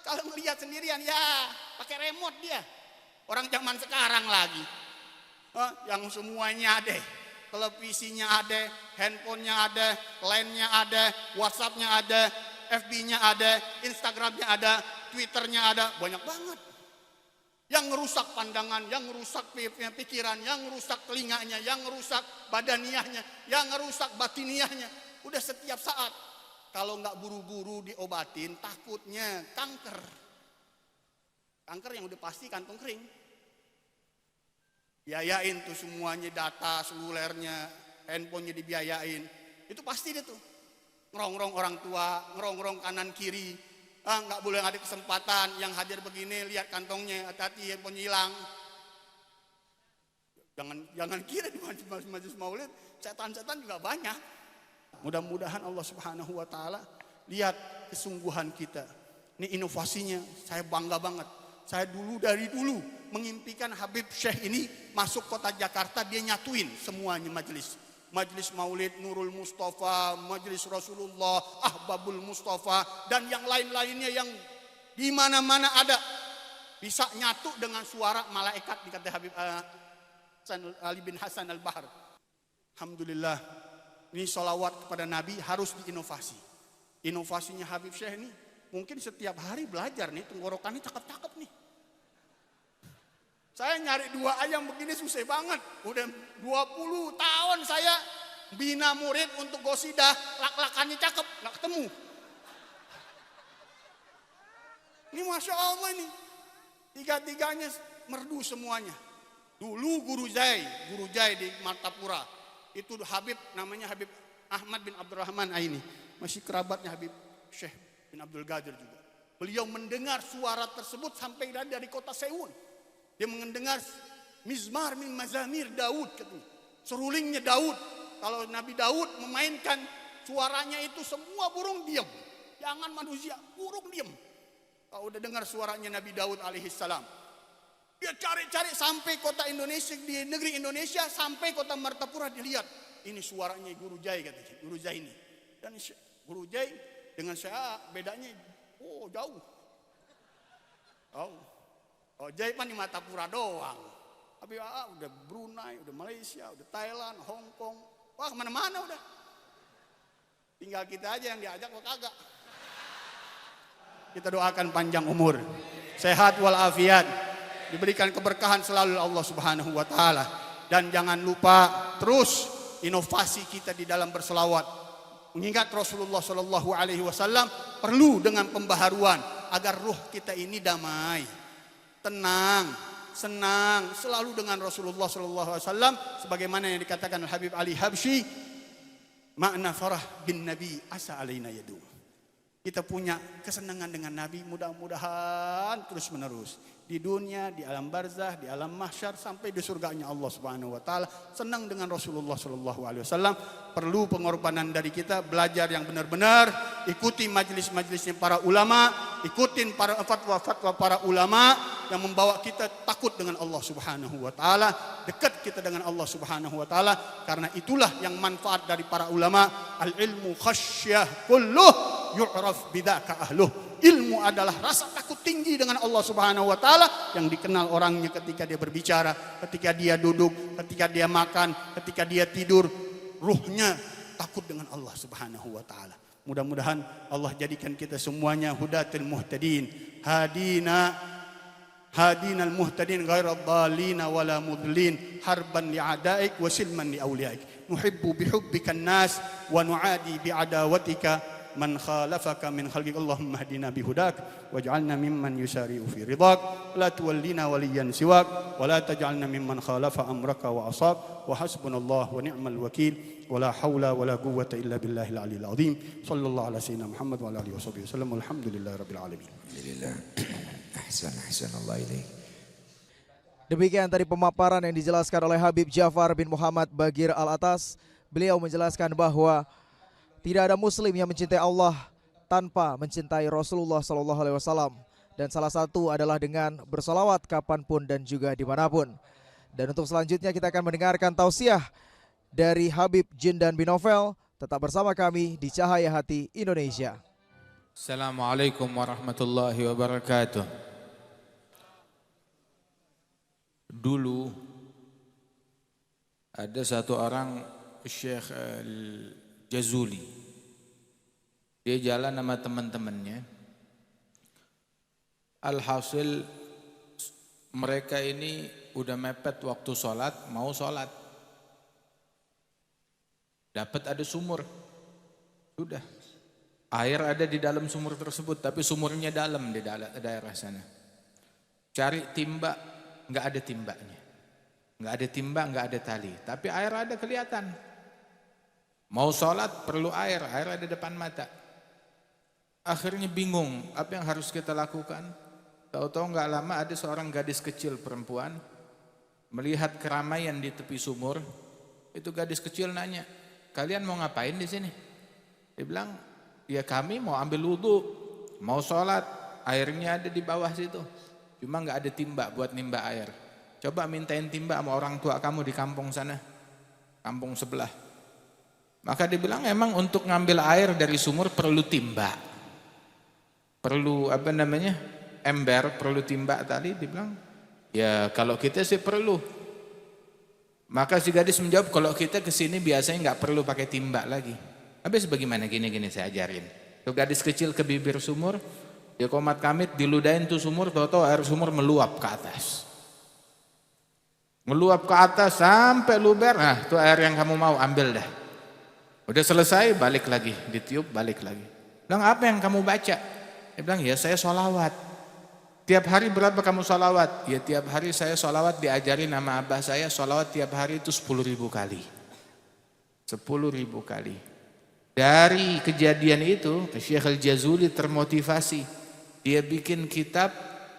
kalau melihat sendirian, ya pakai remote dia. Orang zaman sekarang lagi. Yang semuanya ada. Televisinya ada, handphonenya ada, line-nya ada, WhatsApp-nya ada, FB-nya ada, Instagram-nya ada, Twitter-nya ada. Banyak banget. Yang ngerusak pandangan, yang ngerusak pikiran, yang ngerusak telinganya, yang ngerusak badaniahnya, yang ngerusak batiniahnya. Udah setiap saat. Kalau nggak buru-buru diobatin, takutnya kanker. Kanker yang udah pasti kantong kering. Biayain tuh semuanya, data selulernya, handphonenya dibiayain. Itu pasti deh tuh. Ngerongrong orang tua, ngerongrong kanan kiri. Nggak boleh ada kesempatan yang hadir begini, lihat kantongnya, hati-hati handphone hilang. Jangan kira di majelis maulid, setan-setan juga banyak. Mudah-mudahan Allah Subhanahu wa taala lihat kesungguhan kita. Ini inovasinya, saya bangga banget. Saya dari dulu mengimpikan Habib Syekh ini masuk kota Jakarta, dia nyatuin semuanya majelis. Majelis Maulid Nurul Mustafa, Majelis Rasulullah, Ahbabul Mustafa, dan yang lain-lainnya yang di mana-mana ada. Bisa nyatu dengan suara malaikat, dikata Habib Ali bin Hasan Al-Bahr. Alhamdulillah, ini sholawat kepada Nabi harus diinovasi. Inovasinya Habib Syekh ini mungkin setiap hari belajar nih, tenggorokannya cakep-cakep nih. Saya nyari 2 ayam begini susah banget. Udah 20 tahun saya bina murid untuk gosidah, lak-lakannya cakep, nggak ketemu. Ini Masya Allah ini. Tiga-tiganya merdu semuanya. Dulu Guru Jai di Martapura. Itu Habib, namanya Habib Ahmad bin Abdurrahman Aini. Masih kerabatnya Habib Syekh bin Abdul Qadir juga. Beliau mendengar suara tersebut sampai dari kota Sewun. Dia mendengar mizmar min mazamir Daud, serulingnya Daud. Kalau Nabi Daud memainkan suaranya itu semua burung diam. Jangan manusia, burung diam. Kalau udah dengar suaranya Nabi Daud alaihissalam, dia cari-cari sampai kota Indonesia, di negeri Indonesia, sampai kota Martapura, dilihat. Ini suaranya Guru Jai, katanya. Guru Jai ini. Dan Guru Jai dengan saya bedanya, jauh. Oh, Jai pan di Martapura doang. Tapi udah Brunei, udah Malaysia, udah Thailand, Hong Kong. Wah, kemana-mana udah. Tinggal kita aja yang diajak kok kagak. Kita doakan panjang umur, sehat walafiat, diberikan keberkahan selalu Allah Subhanahu wa taala. Dan jangan lupa terus inovasi kita di dalam berselawat. Mengingat Rasulullah Shallallahu alaihi wasallam perlu dengan pembaharuan agar ruh kita ini damai, tenang, senang selalu dengan Rasulullah Shallallahu alaihi wasallam, sebagaimana yang dikatakan Habib Ali Habsyi, makna farah bin Nabi asa alaina yadu. Kita punya kesenangan dengan Nabi, mudah-mudahan terus menerus. Di dunia, di alam barzah, di alam mahsyar, sampai di surganya Allah Subhanahu wa taala. Senang dengan Rasulullah sallallahu alaihi wasallam. Perlu pengorbanan dari kita, belajar yang benar-benar, ikuti majelis-majelisnya para ulama, ikutin para fatwa-fatwa para ulama yang membawa kita takut dengan Allah Subhanahu wa taala, dekat kita dengan Allah Subhanahu wa taala, karena itulah yang manfaat dari para ulama. Al ilmu khasyah kulluh yu'raf bidzaka ahluh. Ilmu adalah rasa takut tinggi dengan Allah Subhanahu wa taala yang dikenal orangnya ketika dia berbicara, ketika dia duduk, ketika dia makan, ketika dia tidur, ruhnya takut dengan Allah Subhanahu wa taala. Mudah-mudahan Allah jadikan kita semuanya hudatil muhtadin, hadinal muhtadin ghairal dhalina wala mudlin, harban li'adaik wa silman li awliyaik. Nuhibbu bihubbikan nas wa nu'adi bi'adawatika man khalafaka min khalqik. Allahumma hadina bihudak waj'alna mimman yusari'u fi ridak la tuwallina waliyan siwak wa la taj'alna mimman khalafa amraka wa asab wa hasbunallahu wa ni'mal wakil wa la hawla wa la quwwata illa billahil aliyyil azim. Sallallahu ala sayyidina Muhammad wa ala alihi wasallam. Alhamdulillahi rabbil alamin. Alhamdulillah. Ahsanallahu ilaik. Demikian tadi pemaparan yang dijelaskan oleh Habib Ja'far bin Muhammad Bagir Al-Atas. Beliau menjelaskan bahwa tidak ada muslim yang mencintai Allah tanpa mencintai Rasulullah SAW. Dan salah satu adalah dengan bersolawat kapanpun dan juga dimanapun. Dan untuk selanjutnya kita akan mendengarkan tausiah dari Habib Jindan bin Novel. Tetap bersama kami di Cahaya Hati Indonesia. Assalamualaikum warahmatullahi wabarakatuh. Dulu ada satu orang, Syekh Al-Jazuli. Dia jalan sama teman-temannya. Alhasil mereka ini udah mepet waktu sholat, mau sholat. Dapat ada sumur. Sudah. Air ada di dalam sumur tersebut, tapi sumurnya dalam di daerah sana. Cari timba, nggak ada timbanya. Nggak ada timba, nggak ada tali. Tapi air ada kelihatan. Mau sholat perlu air ada depan mata. Akhirnya bingung, apa yang harus kita lakukan? Tahu-tahu nggak lama ada seorang gadis kecil perempuan melihat keramaian di tepi sumur. Itu gadis kecil nanya, kalian mau ngapain di sini? Dia bilang, ya kami mau ambil wudhu, mau sholat, airnya ada di bawah situ. Cuma nggak ada timba buat nimba air. Coba mintain timba sama orang tua kamu di kampung sana, kampung sebelah. Maka dia bilang, emang untuk ngambil air dari sumur perlu timba. Perlu ember, perlu timba tadi. Dia bilang, ya kalau kita sih perlu. Maka si gadis menjawab, kalau kita kesini biasanya nggak perlu pakai timba lagi. Habis bagaimana, gini saya ajarin. Tuh gadis kecil ke bibir sumur, dia komat kamit, diludahin tuh sumur, tahu-tahu air sumur meluap ke atas. Meluap ke atas sampai luber, nah tuh air yang kamu mau ambil dah. Udah selesai, balik lagi, ditiup balik lagi. Bilang, apa yang kamu baca? Dia bilang, ya saya sholawat. Tiap hari berapa kamu sholawat? Ya tiap hari saya sholawat diajarin sama abah saya, sholawat tiap hari itu 10.000 kali. 10.000 kali. Dari kejadian itu, Syekh Al-Jazuli termotivasi. Dia bikin kitab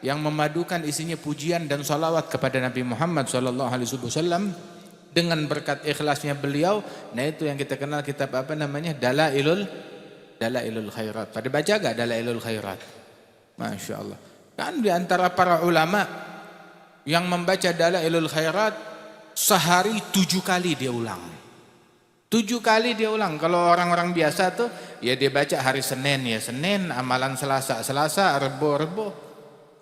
yang memadukan isinya pujian dan sholawat kepada Nabi Muhammad SAW. Dengan berkat ikhlasnya beliau, nah itu yang kita kenal kitab apa namanya? Dalailul Khairat. Pada baca gak Dalailul Khairat? Masya Allah. Kan di antara para ulama yang membaca Dalailul Khairat sehari 7 kali dia ulang. 7 kali dia ulang. Kalau orang-orang biasa tuh ya dia baca hari Senin ya Senin, amalan Selasa, Rebo.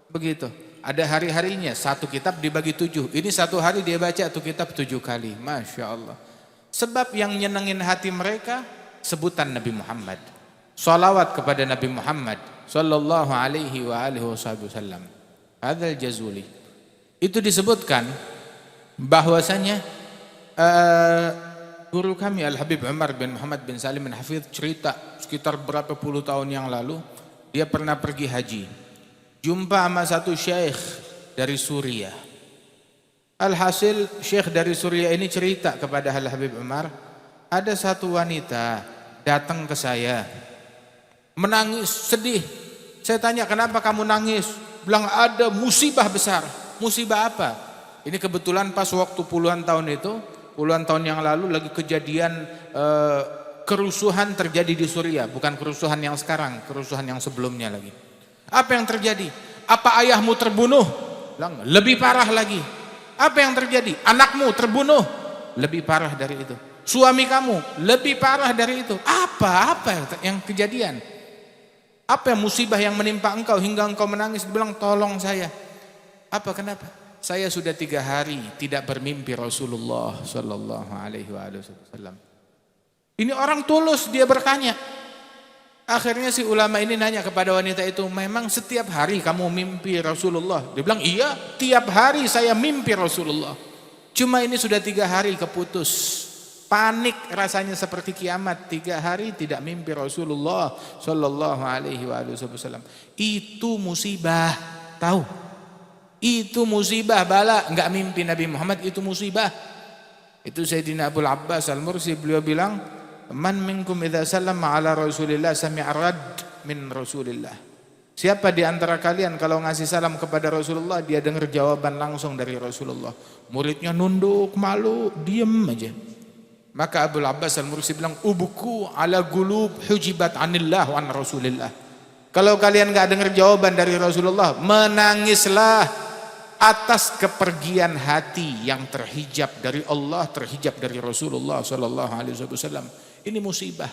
Begitu. Ada hari-harinya, satu kitab dibagi 7. Ini satu hari dia baca satu kitab 7 kali. Masya Allah. Sebab yang nyenengin hati mereka sebutan Nabi Muhammad. Salawat kepada Nabi Muhammad sallallahu alaihi wa alihi wasallam. Hadzal Jazuli. Itu disebutkan bahwasanya guru kami Al-Habib Umar bin Muhammad bin Salim bin Hafidh cerita sekitar berapa puluh tahun yang lalu dia pernah pergi haji. Jumpa sama satu syekh dari Suriah. Alhasil syekh dari Suriah ini cerita kepada Al-Habib Umar, ada satu wanita datang ke saya. menangis, sedih. Saya tanya, kenapa kamu nangis? Bilang ada musibah besar. Musibah apa? Ini kebetulan pas waktu puluhan tahun yang lalu lagi kejadian kerusuhan terjadi di Suriah. Bukan kerusuhan yang sekarang, kerusuhan yang sebelumnya lagi. Apa yang terjadi? Apa ayahmu terbunuh? Bilang, lebih parah lagi. Apa yang terjadi? Anakmu terbunuh? Lebih parah dari itu. Suami kamu lebih parah dari itu. Apa yang kejadian? Apa musibah yang menimpa engkau hingga engkau menangis? Bilang, tolong saya. Apa, kenapa? Saya sudah 3 hari tidak bermimpi Rasulullah Sallallahu Alaihi Wasallam. Ini orang tulus, dia bertanya. Akhirnya si ulama ini nanya kepada wanita itu, memang setiap hari kamu mimpi Rasulullah? Dia bilang, iya, tiap hari saya mimpi Rasulullah. Cuma ini sudah 3 hari keputus. Panik rasanya seperti kiamat. 3 hari tidak mimpi Rasulullah Sallallahu Alaihi Wasallam. Itu musibah. Tahu? Itu musibah, bala. Enggak mimpi Nabi Muhammad, itu musibah. Itu Sayyidina Abul Abbas Al-Mursi, beliau bilang, man minkum idza sallama ala Rasulillah sami'a rad min Rasulillah. Siapa di antara kalian kalau ngasih salam kepada Rasulullah, dia dengar jawaban langsung dari Rasulullah. Muridnya nunduk, malu, diem aja. Maka Abul Abbas Al-Mursi bilang, ubuku ala gulub hujibat anillah wa an Rasulillah. Kalau kalian enggak dengar jawaban dari Rasulullah, menangislah atas kepergian hati yang terhijab dari Allah, terhijab dari Rasulullah Sallallahu Alaihi Wasallam. Ini musibah.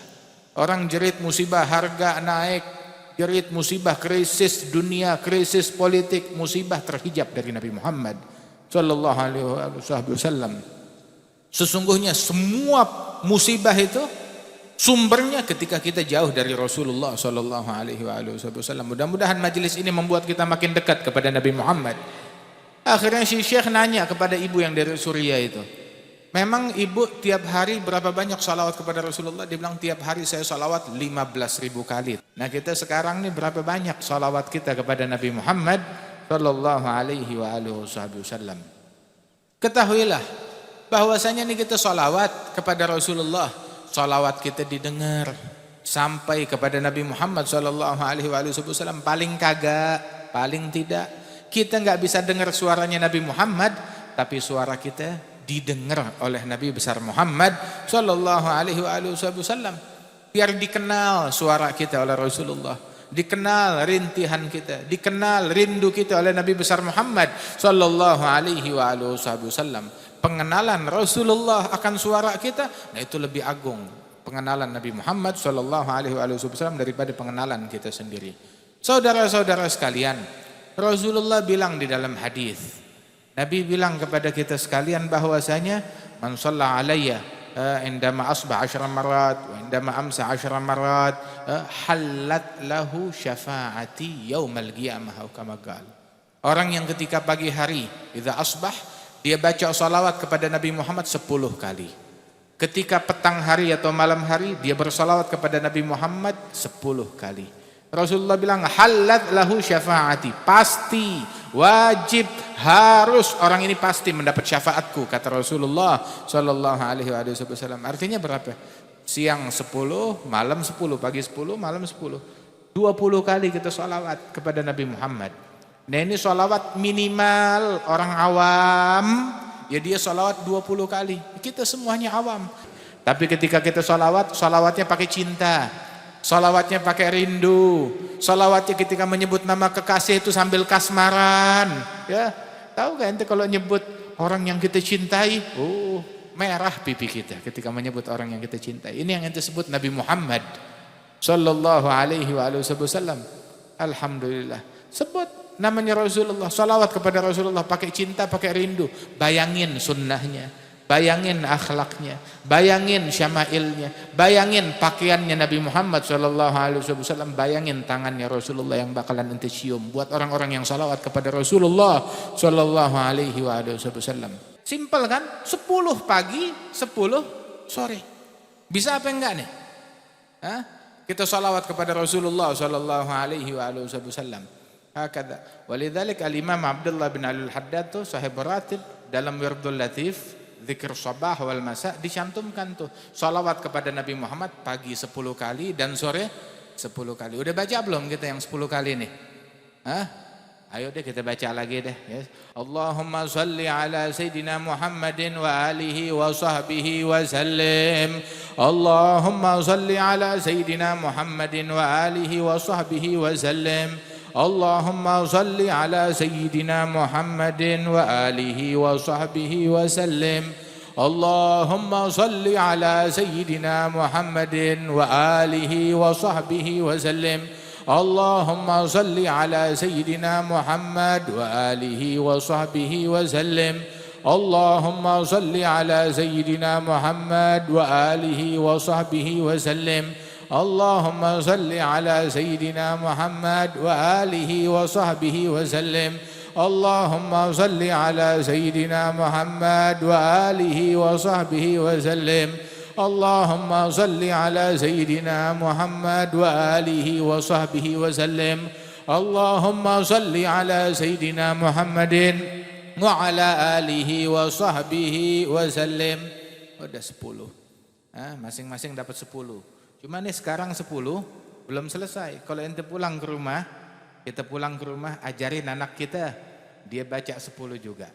Orang jerit musibah harga naik, jerit musibah krisis dunia, krisis politik, musibah terhijab dari Nabi Muhammad Sallallahu Alaihi Wasallam. Sesungguhnya semua musibah itu sumbernya ketika kita jauh dari Rasulullah Sallallahu Alaihi Wasallam. Mudah-mudahan majelis ini membuat kita makin dekat kepada Nabi Muhammad. Akhirnya si Syekh nanya kepada ibu yang dari Suriah itu, memang ibu tiap hari berapa banyak salawat kepada Rasulullah? Dia bilang, tiap hari saya salawat 15.000 kali. Nah, kita sekarang nih berapa banyak salawat kita kepada Nabi Muhammad Sallallahu Alaihi Wasallam? Ketahuilah bahwasanya nih kita salawat kepada Rasulullah, salawat kita didengar sampai kepada Nabi Muhammad Sallallahu Alaihi Wasallam. Paling kagak, paling tidak, kita nggak bisa dengar suaranya Nabi Muhammad, tapi suara kita didengar oleh Nabi besar Muhammad Sallallahu Alaihi Wasallam. Biar dikenal suara kita oleh Rasulullah, dikenal rintihan kita, dikenal rindu kita oleh Nabi besar Muhammad Sallallahu Alaihi Wasallam. Pengenalan Rasulullah akan suara kita, nah itu lebih agung pengenalan Nabi Muhammad Sallallahu Alaihi Wasallam daripada pengenalan kita sendiri. Saudara-saudara sekalian, Rasulullah bilang di dalam hadis, Nabi bilang kepada kita sekalian bahwasanya man shalla alayya indama asbah 10 marat wa indama amsa 10 marat halat lahu syafaati yaumal qiyamah atau kama qala. Orang yang ketika pagi hari idza asbah dia baca salawat kepada Nabi Muhammad 10 kali. Ketika petang hari atau malam hari dia bersalawat kepada Nabi Muhammad 10 kali. Rasulullah bilang halat lahu syafaati, pasti, wajib, harus orang ini pasti mendapat syafaatku, kata Rasulullah Sallallahu Alaihi Wasallam. Artinya berapa? Siang 10, malam 10, pagi 10, malam 10. 20 kali kita salawat kepada Nabi Muhammad. Nah ini salawat minimal orang awam, ya dia salawat 20 kali. Kita semuanya awam. Tapi ketika kita salawat, salawatnya pakai cinta, salawatnya pakai rindu, salawatnya ketika menyebut nama kekasih itu sambil kasmaran. Ya, tahu gak ente kalau nyebut orang yang kita cintai, merah pipi kita ketika menyebut orang yang kita cintai. Ini yang ente sebut Nabi Muhammad Sallallahu Alaihi Wasallam. Alhamdulillah. Sebut namanya Rasulullah, salawat kepada Rasulullah pakai cinta, pakai rindu. Bayangin sunnahnya, bayangin akhlaknya, bayangin syama'ilnya, bayangin pakaiannya Nabi Muhammad SAW, bayangin tangannya Rasulullah yang bakalan ente cium. Buat orang-orang yang salawat kepada Rasulullah SAW. Simpel kan? 10 pagi, 10 sore. Bisa apa enggak nih? Hah? Kita salawat kepada Rasulullah SAW. Hakada. Walidzalik al-Imam Abdullah bin Al-Haddad tuh sahib ratib dalam Wirdul Latif, zikir sabah wal masa dicantumkan tuh salawat kepada Nabi Muhammad pagi 10 kali dan sore 10 kali. Udah baca belum kita yang 10 kali nih? Hah? Ayo deh kita baca lagi deh. Yes. Allahumma salli ala Sayyidina Muhammadin wa alihi wa sahbihi wa sallim. Allahumma salli ala Sayyidina Muhammadin wa alihi wa sahbihi wa sallim. Allahumma salli ala Sayyidina Muhammadin wa alihi wa sahbihi wa sallim. Allahumma salli ala Sayyidina Muhammadin wa alihi wa sahbihi wa sallim. Allahumma salli ala Sayyidina Muhammad wa alihi wa sahbihi wa sallim. Allahumma salli ala Sayyidina Muhammad wa alihi wa sahbihi wa sallim. Allahumma salli ala Sayyidina Muhammad wa alihi wa sahbihi wa sallim. Allahumma salli ala Sayyidina Muhammad wa alihi wa sahbihi wa sallim. Allahumma salli ala Sayyidina Muhammad wa alihi wa sahbihi wa sallim. Allahumma salli ala Sayyidina Muhammadin wa ala alihi wa sahbihi wa sallim. Udah 10. Masing-masing dapat 10. Cuma nih sekarang 10 belum selesai. Kalau ente pulang ke rumah, kita pulang ke rumah ajarin anak kita, dia baca 10 juga.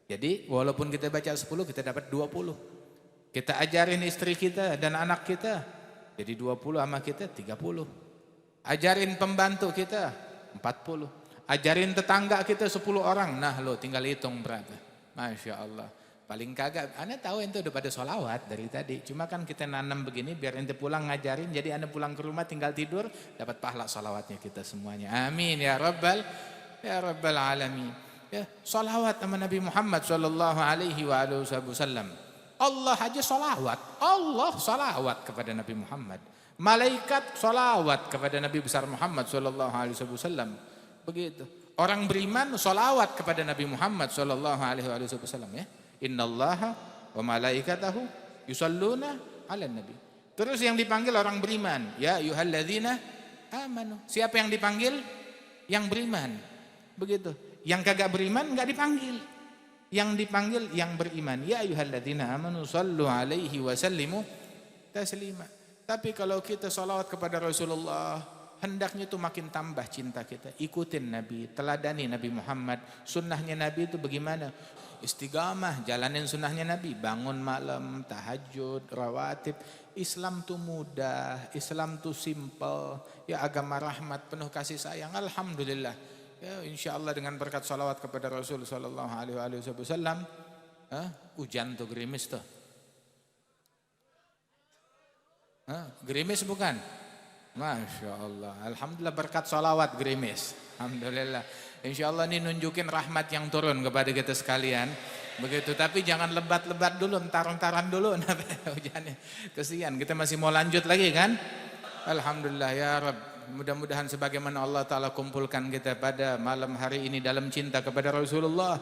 Jadi walaupun kita baca 10 kita dapat 20. Kita ajarin istri kita dan anak kita, jadi 20 sama kita 30. Ajarin pembantu kita 40. Ajarin tetangga kita 10 orang. Nah lo tinggal hitung berapa. Masya Allah. Paling kagak, anda tahu ente udah pada sholawat dari tadi. Cuma kan kita nanam begini biar ente pulang ngajarin. Jadi anda pulang ke rumah tinggal tidur, dapat pahala sholawatnya kita semuanya. Amin ya Rabbal Alamin. Ya, sholawat sama Nabi Muhammad sallallahu alaihi wasallam. Allah aja sholawat. Allah sholawat kepada Nabi Muhammad. Malaikat sholawat kepada Nabi besar Muhammad sallallahu alaihi wasallam. Begitu. Orang beriman sholawat kepada Nabi Muhammad sallallahu alaihi wasallam ya. Innallaha wa malaikatahu yusalluna 'alan nabi. Terus yang dipanggil orang beriman, ya ayyuhalladzina amanu. Siapa yang dipanggil? Yang beriman. Begitu. Yang kagak beriman enggak dipanggil. Yang dipanggil yang beriman, ya ayyuhalladzina amanu sallu alaihi wa sallimu taslima. Tapi kalau kita salawat kepada Rasulullah, hendaknya itu makin tambah cinta kita. Ikutin Nabi, teladani Nabi Muhammad. Sunnahnya Nabi itu bagaimana? Istiqamah, jalanin sunnahnya Nabi. Bangun malam, tahajud, rawatib. Islam tuh mudah, Islam tuh simple. Ya agama rahmat, penuh kasih sayang. Alhamdulillah. Ya, insya Allah dengan berkat salawat kepada Rasul sallallahu alaihi wasallam, hujan tuh gerimis tuh. Gerimis bukan? Masya Allah. Alhamdulillah berkat salawat gerimis. Alhamdulillah. Insya Allah ini nunjukin rahmat yang turun kepada kita sekalian. Begitu. Tapi jangan lebat-lebat dulu, entar-entaran dulu. Hujannya. Kesian. Kita masih mau lanjut lagi kan? Alhamdulillah ya Rabb. Mudah-mudahan sebagaimana Allah Ta'ala kumpulkan kita pada malam hari ini dalam cinta kepada Rasulullah.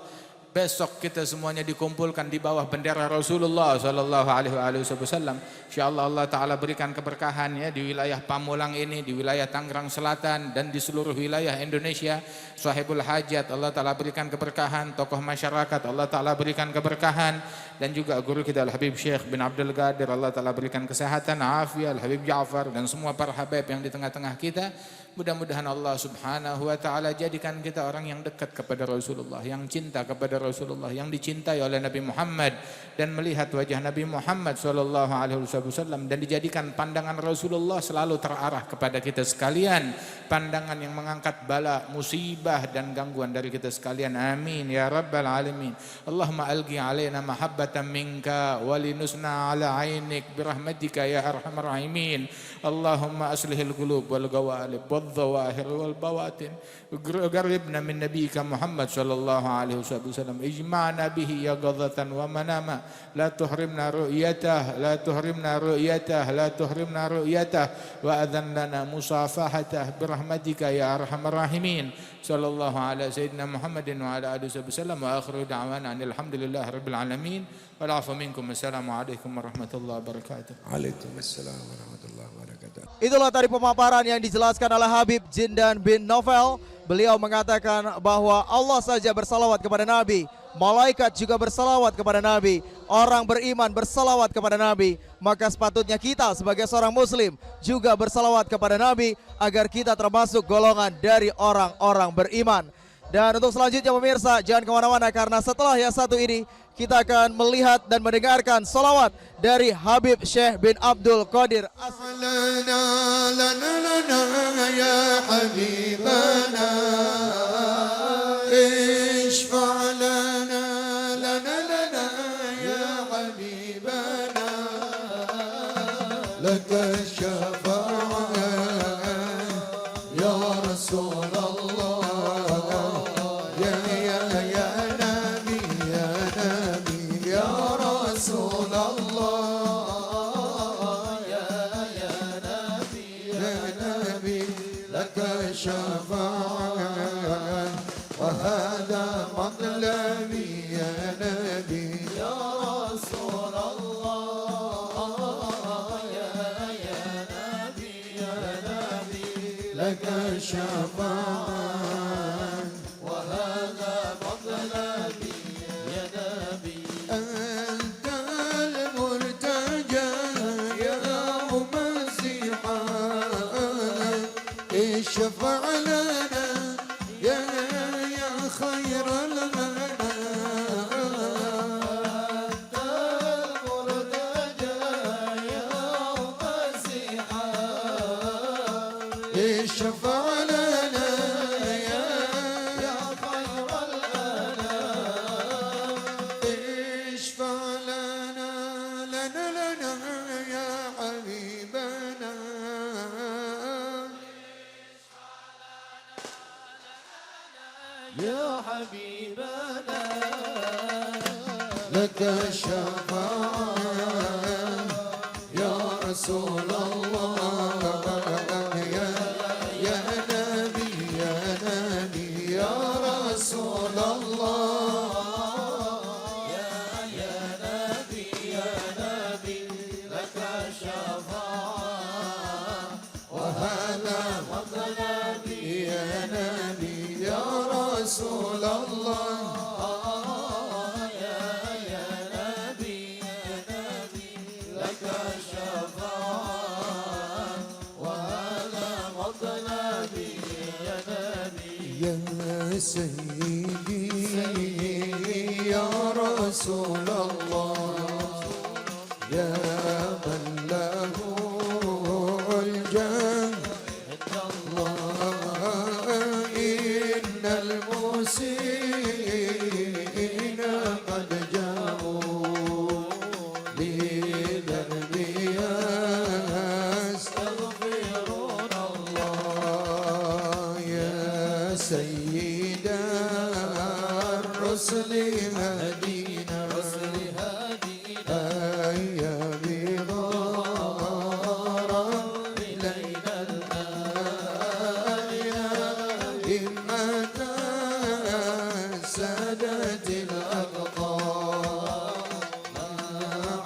Besok kita semuanya dikumpulkan di bawah bendera Rasulullah sallallahu alaihi wasallam. Insyaallah Allah Ta'ala berikan keberkahan ya di wilayah Pamulang ini, di wilayah Tangerang Selatan dan di seluruh wilayah Indonesia. Sahibul hajat Allah Ta'ala berikan keberkahan, tokoh masyarakat Allah Ta'ala berikan keberkahan, dan juga guru kita Al-Habib Syekh bin Abdul Qadir Allah Ta'ala berikan kesehatan, afiat, Al-Habib Ja'far dan semua para habib yang di tengah-tengah kita. Mudah-mudahan Allah Subhanahu wa Ta'ala jadikan kita orang yang dekat kepada Rasulullah, yang cinta kepada Rasulullah, yang dicintai oleh Nabi Muhammad, dan melihat wajah Nabi Muhammad sallallahu alaihi wasallam, dan dijadikan pandangan Rasulullah selalu terarah kepada kita sekalian, pandangan yang mengangkat bala, musibah dan gangguan dari kita sekalian. Amin ya rabbal alamin. Allahumma alqi alaina mahabbatan minka wa linusna ala ainik birahmatika ya arhamar rahimin. Allahumma aslihil qulub wal qawalib والظواهر والبواطن قربنا من نبيك محمد صلى الله عليه وسلم اجمعنا به يقظة ومناما لا تحرمنا رؤيته لا تحرمنا رؤيته لا تحرمنا رؤيته وأذن لنا مصافحته برحمتك يا أرحم الراحمين صلى الله على سيدنا محمد وعلى آله وسلم وآخر دعوانا أن الحمد لله رب العالمين والعفو منكم. السلام عليكم ورحمة الله وبركاته. Waalaikumsalam warahmatullahi wabarakatuh. Itulah tadi pemaparan yang dijelaskan oleh Habib Jindan bin Novel. Beliau mengatakan bahwa Allah saja bersalawat kepada Nabi, malaikat juga bersalawat kepada Nabi, orang beriman bersalawat kepada Nabi, maka sepatutnya kita sebagai seorang muslim juga bersalawat kepada Nabi agar kita termasuk golongan dari orang-orang beriman. Dan untuk selanjutnya pemirsa, jangan kemana-mana karena setelah yang satu ini kita akan melihat dan mendengarkan salawat dari Habib Syekh bin Abdul Qadir لنا لنا لنا يا حبيبنا اشفع لنا لنا لنا يا حبيبنا لك الشفاعة يا رسول الله يا نبي يا نبي يا رسول الله لك شفاعة وهذا مطلبي يا نبي يا رسول الله يا نبي يا نبي لك شفاعة وهذا مطلبي يا نبي أنت المرتجى يا مسيحا اشفع لنا يا خير المنى أنت المرتجى يا مسيحا اشفع لنا يا خير المنى اشفع لنا لنا لنا يا حبيبنا يا حبيبنا لك الشفاعة يا رسول الله يا نبي يا نبي يا رسول الله يا نبي يا نبي لك الشفاعة وهذا مطلبي يا نبي يا رسول الله يا نبي لك الشفاعة وهذا مطلبي يا نبي يا سيدي يا رسول الله يا من له الجاه إن المسيئين قد جاءوا لذنبي يستغفرون الله يا سيد الرسل هدينا هيا بغارا إلينا همة سادة الأقطار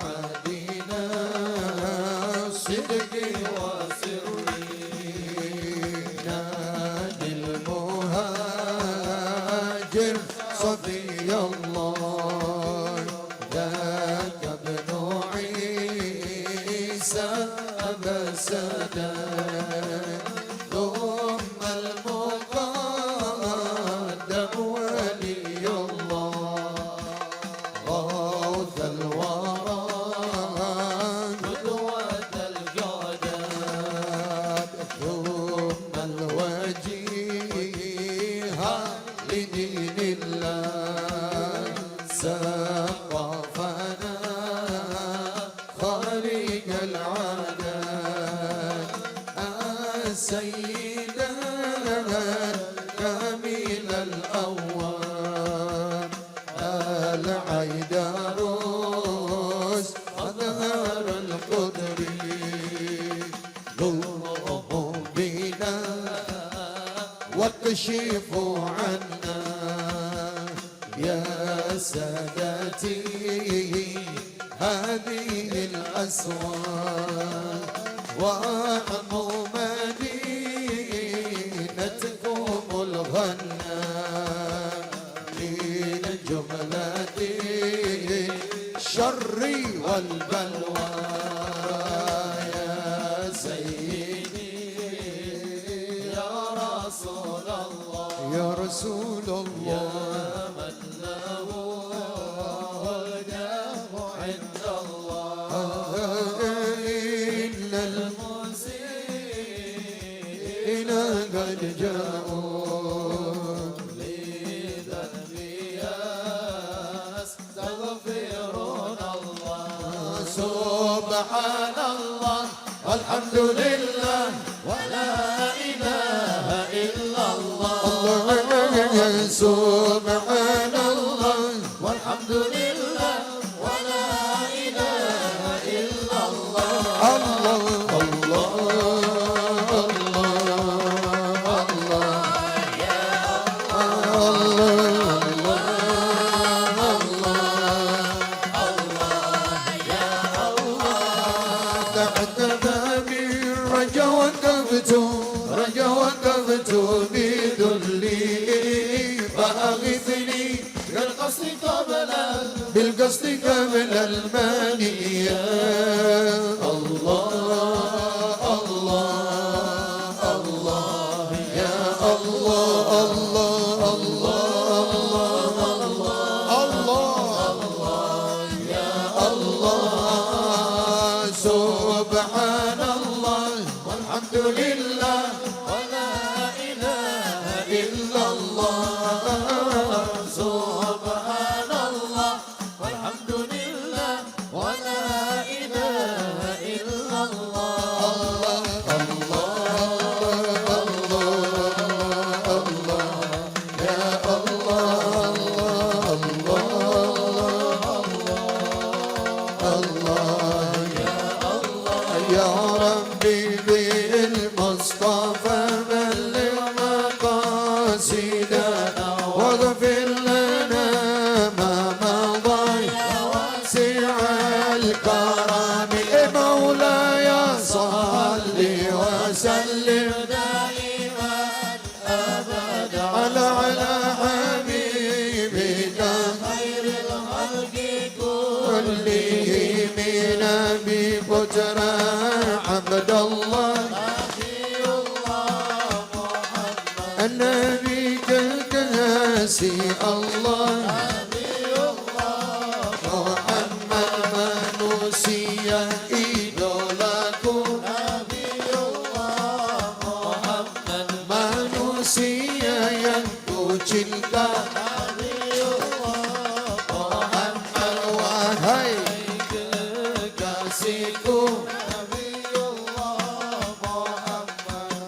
عدينا صدق وسري نادي المهاجر صفي الله ذاك ابن عيسى أبا سداد ثم المقدم ولي الله غوث الورى قدوة الجودات ثم الوجيه لدين الله سقفنا خارج العادات سيدا كامل الأواب العيدروس أظهر القدر ذوقوا بنا واكشفوا عنا يا سادتي هذه الأسوار وأحموا مدينتكم الغنى من جملة البلوى يا سيدي يا رسول الله يا رسول الله من له هداه عند الله إن المسيئين قد جاءوا لذنبي يستغفرون الله سبحان الله والحمد لله ولا إله إلا الله سبحان الله والحمد لله ولا إله إلا الله الله الله وقفت بذلي فأغثني بالقصد قبل المانية الله الله الله يا الله الله الله الله الله يا الله سبحان الله والحمد لله ولا إله إلا الله سبحان الله والحمد لله ولا إله إلا الله الله الله الله يا الله الله يا الله يا ربي بالمصطفى بلغ مقاصدنا واغفر لنا ما مضى يا واسع الكرم مولاي صل وسلم دائما ابدا على حبيبك خير الخلق كلهم نبي بجرى عبد الله النبي كالكاسي الله محمد منوسيا إدولكم محمد منوسيا ينكو cinta محمد وهي kekasihku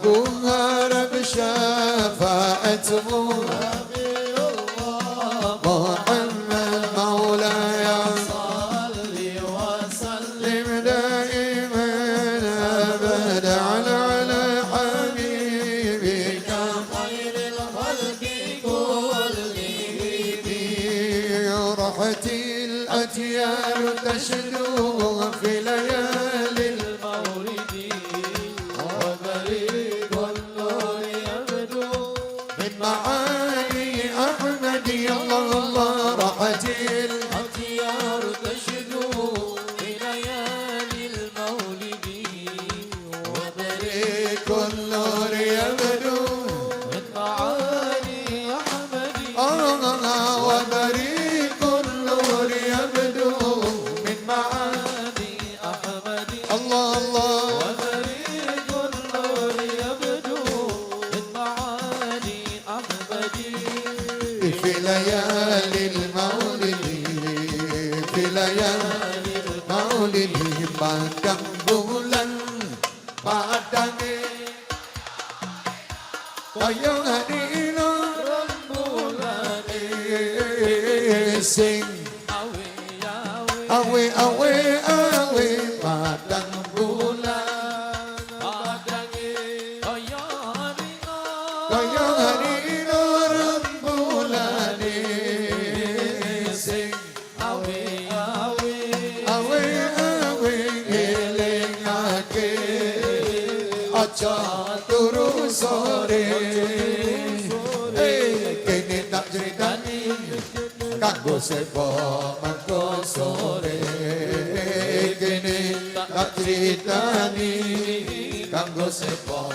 ku harap syafaatmu Muhammad maulaya salli wa sallim daiman abada ala habibika khairil khalqi kullihim rahatil atyar tashdu fi layali المولد وبريق النور يبدو من معاني أحمد الله الله راحت الأطيار تشدو في ليالي المولد وبريق النور يبدو من معاني أحمد وبريق النور يبدو من معاني أحمد الله الله وبريق النور يبدو من معاني أحمد في ليالي المولد في ليالي المولد padang bulan padang kaya ngadino rembulan sing awe awe awe padang bulan kaya ngadino rembulan sing awe awe awe awe elingake aja turu sore kene tak critani kanggo sepo mangko sore critani kanggo sepok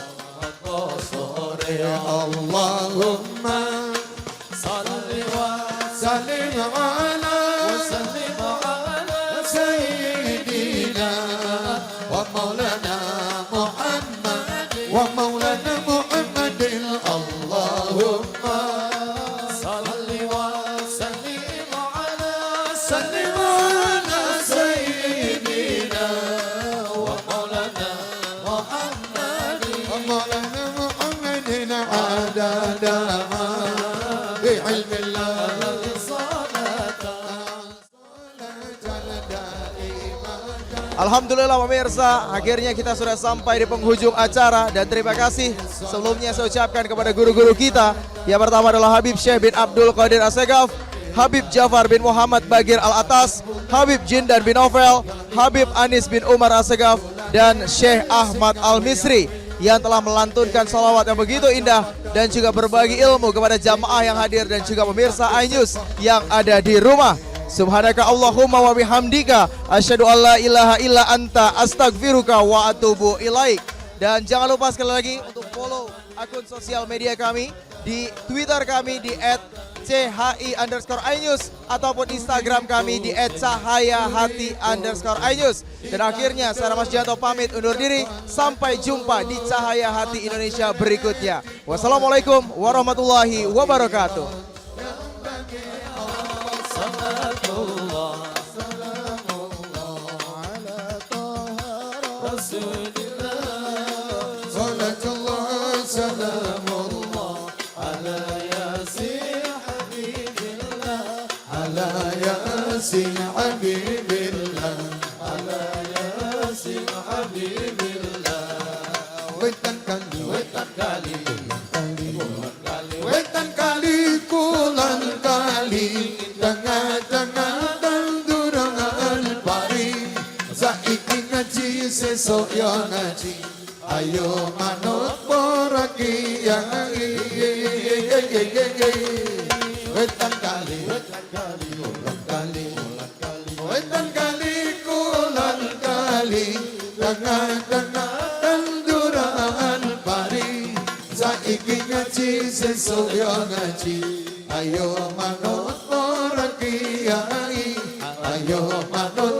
sore Allahumma salli wa sallim ala sayyidina wa maulana Muhammad wa maulana Muhammadin Allahumma salli wa sallim ala sayyidina wa maulana Muhammadin wa maulana Muhammadin adada ma بعلم الله Alhamdulillah pemirsa, akhirnya kita sudah sampai di penghujung acara dan terima kasih sebelumnya saya ucapkan kepada guru-guru kita. Yang pertama adalah Habib Syekh bin Abdul Qadir Assegaf, Habib Jafar bin Muhammad Bagir Al-Atas, Habib Jindan bin Novel, Habib Anis bin Umar Assegaf, dan Syekh Ahmad Al-Misri yang telah melantunkan salawat yang begitu indah dan juga berbagi ilmu kepada jamaah yang hadir dan juga pemirsa iNews yang ada di rumah. Subhanaka Allahumma wa bihamdika asyhadu an la ilaha illa anta astaghfiruka wa atubu ilaik. Dan jangan lupa sekali lagi untuk follow akun sosial media kami di Twitter kami di @chi_inews ataupun Instagram kami di @cahayahati_inews. Dan akhirnya saya Mas Janto pamit undur diri, sampai jumpa di Cahaya Hati Indonesia berikutnya. Wassalamualaikum warahmatullahi wabarakatuh. Yasin Habibillah, ala Yasin Habibillah. Wetan kali, kulan kali, tengah-tengah tandurangan pari. Saiki ngaji sesok yo ngaji, ayo manut para kiai. Wetan kali, wetan kali, kulan kali, tengah-tengah tanduran pari. Saiki ngaji sesuk yo ngaji, ayo manut para kiai, ayo manut